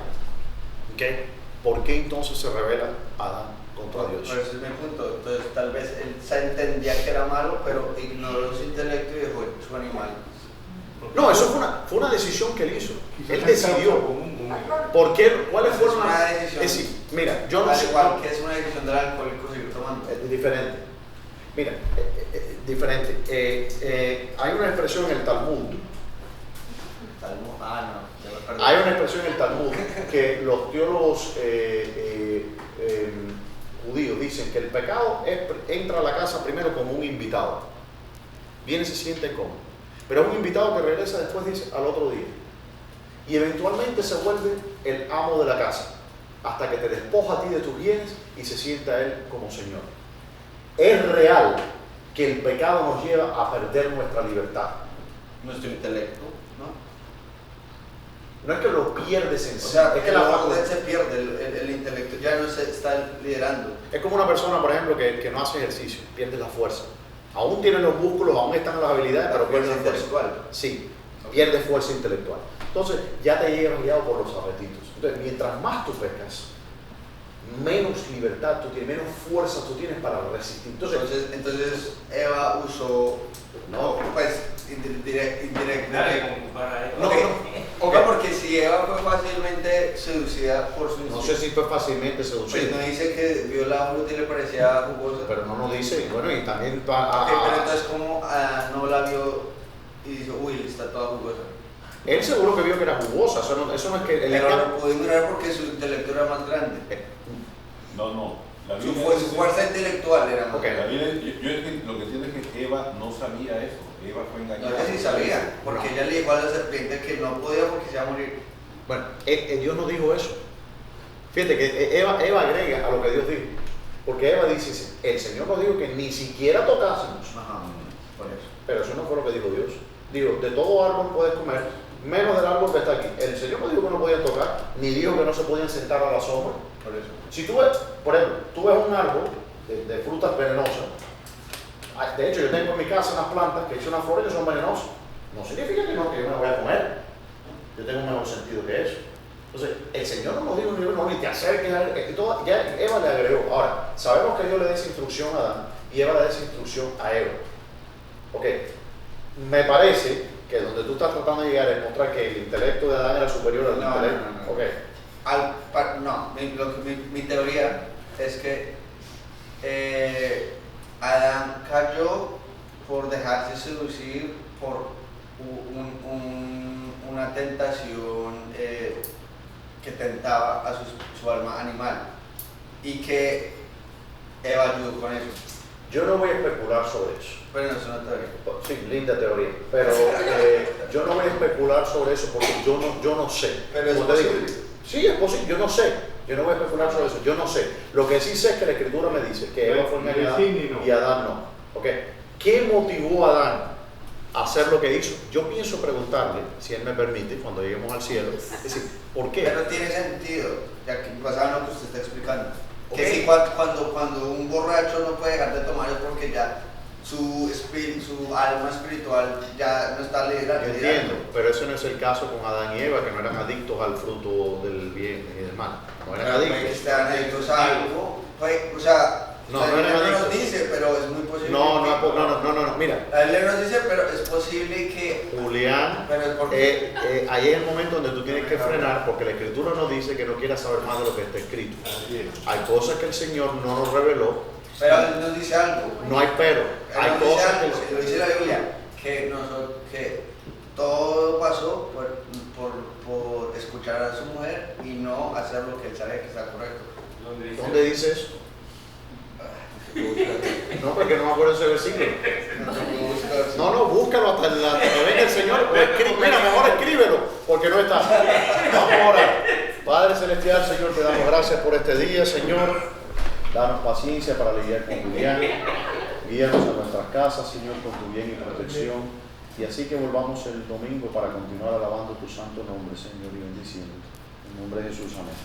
¿okay? ¿Por qué entonces se revela Adán contra Dios? Pero ese es mi punto. Entonces, tal vez él se entendía que era malo, pero ignoró su intelecto y dejó su animal. No, eso fue una decisión que él hizo. Él decidió. ¿Por qué? ¿Cuáles fueron una las decisión? Es decir, mira, yo no Al sé. igual que es una decisión del alcohólico seguir tomando. Es diferente. Mira, diferente. Hay una expresión en el Talmud. Hay una expresión en el Talmud que los teólogos judíos dicen que el pecado entra a la casa primero como un invitado. Viene y se siente cómodo. Pero es un invitado que regresa después, dice, al otro día. Y eventualmente se vuelve el amo de la casa, hasta que te despoja a ti de tus bienes y se sienta él como Señor. Es real que el pecado nos lleva a perder nuestra libertad. Nuestro intelecto, ¿no? No es que lo pierdes en sí, O sea, es que la orden se pierde, el intelecto ya no se está liderando. Es como una persona, por ejemplo, que no hace ejercicio, pierde la fuerza. Aún tiene los músculos, aún están las habilidades, pero pierde la fuerza. Intelectual. Sí, pierde fuerza intelectual. Entonces, ya te llegas guiado por los apetitos. Entonces, mientras más tú pecas, menos libertad tú tienes, menos fuerza tú tienes para resistir. Entonces Eva usó, no, pues indirectamente. No, Okay, porque si Eva fue fácilmente seducida por su no sé si fue fácilmente seducida. Pues no dice que vio la fruta y le parecía jugosa. Pero no lo dice, bueno, y también pero entonces como no la vio y dijo, uy, está toda jugosa. Él seguro que vio que era jugosa, eso no es que... Pero lo pudo ignorar porque su intelecto era más grande. No. La Su Biblia dice- fuerza intelectual era más Ok. La grande. Biblia- yo lo que entiendo es que Eva no sabía eso. Eva fue No, engañada. ella sí sabía, porque ella le dijo a la serpiente que no podía porque se iba a morir. Bueno, Dios no dijo eso. Fíjate que Eva agrega a lo que Dios dijo. Porque Eva dice, el Señor nos dijo que ni siquiera tocásemos. Ajá, por eso. Pero eso no fue lo que dijo Dios. Dijo, de todo árbol puedes comer, menos del árbol que está aquí. El Señor no dijo que no podían tocar, ni dijo que no se podían sentar a la sombra. Por eso. Si tú ves, por ejemplo, tú ves un árbol de frutas venenosas. De hecho, yo tengo en mi casa unas plantas que echan unas flores que son venenosas. No significa que yo me las voy a comer. Yo tengo un mejor sentido que eso. Entonces, el Señor no nos dijo ni te acerques a él. Ya Eva le agregó. Ahora, sabemos que Dios le da esa instrucción a Adán y Eva le da esa instrucción a Eva. Ok, me parece que donde tú estás tratando de llegar es mostrar que el intelecto de Adán era superior al intelecto. No. Ok. Mi teoría es que Adán cayó por dejarse seducir por una tentación que tentaba a su alma animal y que Eva ayudó con eso. Yo no voy a especular sobre eso. Pero no es una teoría. Sí, linda teoría. Pero yo no voy a especular sobre eso porque yo no sé. Pero es Como te digo, posible. sí, es posible. Yo no sé. Yo no voy a especular sobre eso. Yo no sé. Lo que sí sé es que la Escritura me dice que Eva fue engañada y Adán no. ¿Ok? ¿Qué motivó a Adán a hacer lo que hizo? Yo pienso preguntarle, si él me permite, cuando lleguemos al cielo, es decir, ¿por qué? Pero tiene sentido, ya que basado en lo que usted está explicando. Ok. Que si cuando un borracho no puede dejar de tomar es porque ya su alma espiritual ya no está liderando. Entiendo, pero eso no es el caso con Adán y Eva, que no eran adictos al fruto del bien y del mal. No eran adictos. Estaban adictos a algo. O sea, No, la no Biblia eran no nos adictos. dice, pero es muy posible. No, mira. La Biblia nos dice, pero es posible que. Julián, Pero es porque. ahí es el momento donde tú tienes que frenar, porque la Escritura nos dice que no quieras saber más de lo que está escrito. Hay cosas que el Señor no nos reveló. Pero Él nos dice algo. No hay pero. Hay Él nos dice cosas algo, que lo dice la Biblia, que todo pasó por escuchar a su mujer y no hacer lo que él sabe que está correcto. ¿Dónde dice eso? No, porque no me acuerdo ese versículo. No, búscalo hasta que venga el Señor. Mira, mejor escríbelo, porque no está. Vamos ahora. Padre Celestial, Señor, te damos gracias por este día, Señor. Danos paciencia para lidiar con Julián. Guíanos a nuestras casas, Señor, con tu bien y protección. Y así que volvamos el domingo para continuar alabando tu santo nombre, Señor, y bendiciéndote. En nombre de Jesús, amén.